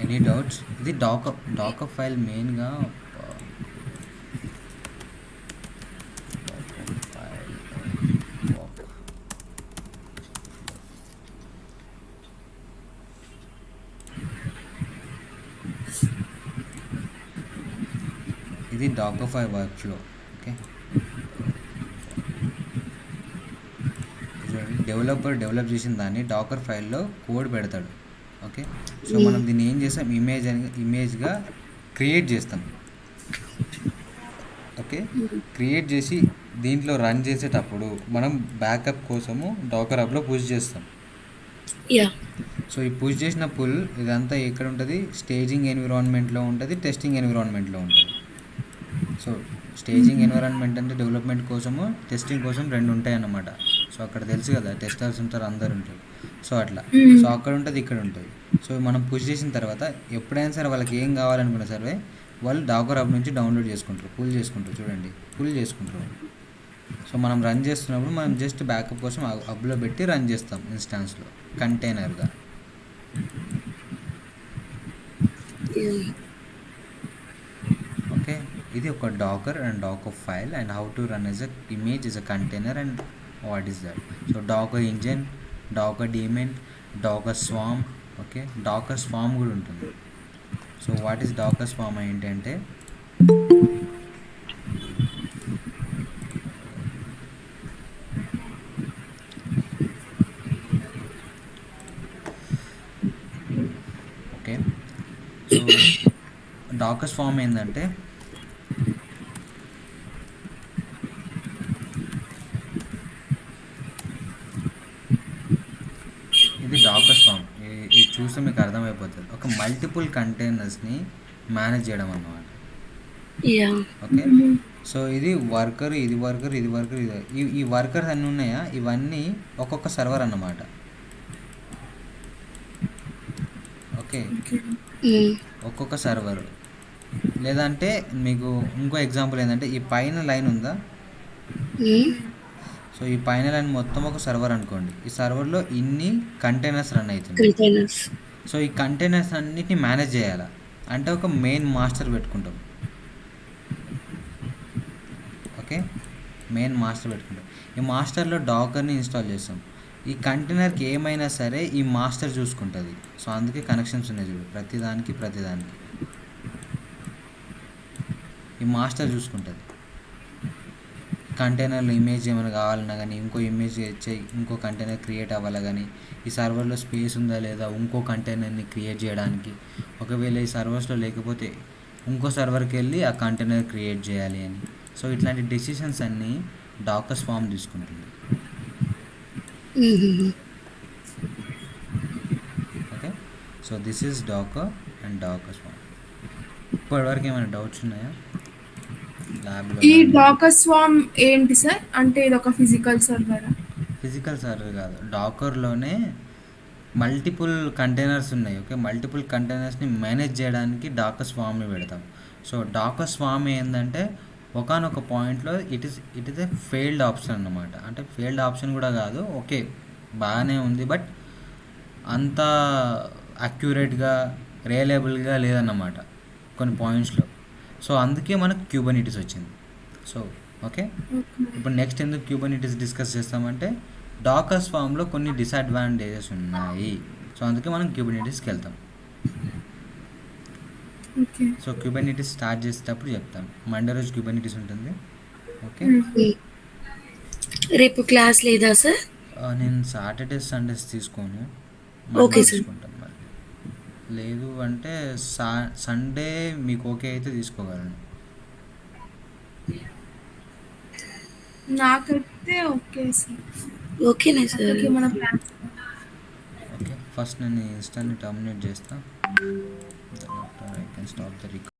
Any doubts? ఇది Docker file మెయిన్గా Docker file work. ఇది Docker file workflow. Okay, developer develop చేసిన దాన్ని Dakar ఫైల్లో code పెడతాడు. Okay, so మనం దీన్ని ఏం చేస్తాం, ఇమేజ్గా క్రియేట్ చేస్తాం. ఓకే, క్రియేట్ చేసి దీంట్లో రన్ చేసేటప్పుడు మనం బ్యాకప్ కోసము డాకర్ హబ్లో పుష్ చేస్తాం. యా. సో ఈ పుష్ చేసిన పుల్ ఇదంతా ఎక్కడ ఉంటుంది, స్టేజింగ్ ఎన్విరాన్మెంట్లో ఉంటుంది, టెస్టింగ్ ఎన్విరాన్మెంట్లో ఉంటుంది. సో స్టేజింగ్ ఎన్విరాన్మెంట్ అంటే డెవలప్మెంట్ కోసము, టెస్టింగ్ కోసం రెండు ఉంటాయి అన్నమాట. సో అక్కడ తెలుసు కదా, టెస్టర్స్ ఉంటారు, అందరు ఉంటారు. సో అట్లా, సో అక్కడ ఉంటుంది, ఇక్కడ ఉంటుంది. సో మనం పుష్ చేసిన తర్వాత ఎప్పుడైనా సరే వాళ్ళకి ఏం కావాలనుకున్నా సరే వాళ్ళు డాకర్ హబ్ నుంచి డౌన్లోడ్ చేసుకుంటారు, పుల్ చేసుకుంటారు. చూడండి, పుల్ చేసుకుంటారు. సో మనం రన్ చేస్తున్నప్పుడు మనం జస్ట్ బ్యాకప్ కోసం హబ్లో పెట్టి రన్ చేస్తాం ఇన్స్టాన్స్లో కంటైనర్గా. ఓకే, ఇది ఒక Docker and Docker file and how to run as a image is a container and what is that. So Docker engine, Docker daemon, Docker swarm. Okay, Docker swarm కూడా ఉంటుంది. So what is Docker swarm ఏంటంటే, okay, so Docker swarm ఏంటంటే ఇది Dakar swarm. ఇది చూస్తే మీకు అర్థమైపోతుంది, ఒక మల్టిపుల్ కంటైనర్స్ని మేనేజ్ చేయడం అన్నమాట. యా. ఓకే, సో ఇది వర్కర్, ఇది వర్కర్, ఇది వర్కర్, ఈ వర్కర్స్ అన్నీ ఉన్నాయా, ఇవన్నీ ఒక్కొక్క సర్వర్ అన్నమాట. ఓకే, ఒక్కొక్క సర్వర్. లేదంటే మీకు ఇంకో ఎగ్జాంపుల్ ఏంటంటే, ఈ పైన లైన్ ఉందా, సో ఈ పైన లైన్ మొత్తం ఒక సర్వర్ అనుకోండి. ఈ సర్వర్లో ఇన్ని కంటైనర్స్ రన్ అవుతుంది. సో ఈ కంటైనర్స్ అన్నిటిని మేనేజ్ చేయాలా అంటే ఒక మెయిన్ మాస్టర్ పెట్టుకుంటాం. ఓకే, మెయిన్ మాస్టర్ పెట్టుకుంటాం. ఈ మాస్టర్లో డాకర్ని ఇన్స్టాల్ చేస్తాం. ఈ కంటైనర్కి ఏమైనా సరే ఈ మాస్టర్ చూసుకుంటుంది. సో అందుకే కనెక్షన్స్ ఉన్నాయి చూడు, ప్రతిదానికి ఈ మాస్టర్ చూసుకుంటుంది. కంటైనర్లో ఇమేజ్ ఏమైనా కావాలన్నా కానీ, ఇంకో ఇమేజ్ ఇంకో కంటైనర్ క్రియేట్ అవ్వాలా కానీ, ఈ సర్వర్లో స్పేస్ ఉందా లేదా ఇంకో కంటైనర్ని క్రియేట్ చేయడానికి, ఒకవేళ ఈ సర్వర్స్లో లేకపోతే ఇంకో సర్వర్కి వెళ్ళి ఆ కంటైనర్ క్రియేట్ చేయాలి అని. సో ఇట్లాంటి డెసిషన్స్ అన్నీ డాకర్ స్వామ్ తీసుకుంటుంది. Okay, so this is Docker and Docker swarm. ఇప్పటివరకు ఏమైనా డౌట్స్ ఉన్నాయా ల్యాబ్లో? ఈ డాకర్ స్వామ్ ఏంటి సార్? అంటే ఇది ఒక ఫిజికల్ సర్వర్? ఫిజికల్ సర్వర్ కాదు, డాకర్లోనే మల్టిపుల్ కంటైనర్స్ ఉన్నాయి. ఓకే, మల్టిపుల్ కంటైనర్స్ని మేనేజ్ చేయడానికి డాకర్ స్వామ్ని పెడతాం. సో డాకర్ స్వామ్ ఏంటంటే ఒకానొక పాయింట్లో it is a failed option అన్నమాట. అంటే ఫెయిల్డ్ ఆప్షన్ కూడా కాదు, ఓకే బాగానే ఉంది, బట్ అంత అక్యురేట్గా రియలబుల్గా లేదన్నమాట కొన్ని పాయింట్స్లో. సో అందుకే మనకు క్యూబర్నిటీస్ వచ్చింది. సో ఓకే, ఇప్పుడు నెక్స్ట్ ఎందుకు క్యూబర్నిటీస్ డిస్కస్ చేస్తామంటే డాకర్ స్వామ్లో కొన్ని డిసడ్వాంటేజెస్ ఉన్నాయి. సో అందుకే మనం క్యూబర్నిటీస్కి వెళ్తాం. సో క్యూబర్నిటీస్ స్టార్ట్ చేసేటప్పుడు చెప్తాను. మండే రోజు క్యూబర్నిటీస్ ఉంటుంది. ఓకే, రేపు క్లాస్ లేదా సార్? నేను సాటర్డేస్ సండేస్ తీసుకోను, ఓకే సార్. తీసుకుంటాను. మరి లేదు అంటే సండే మీకు ఓకే అయితే తీసుకోగలను. నాకైతే ఓకే సార్. ఓకేనా సార్? ఓకే, మన ప్లాన్స్. ఓకే, ఫస్ట్ నేను ఇన్స్టాని టర్మినేట్ చేస్తా. I can stop the record.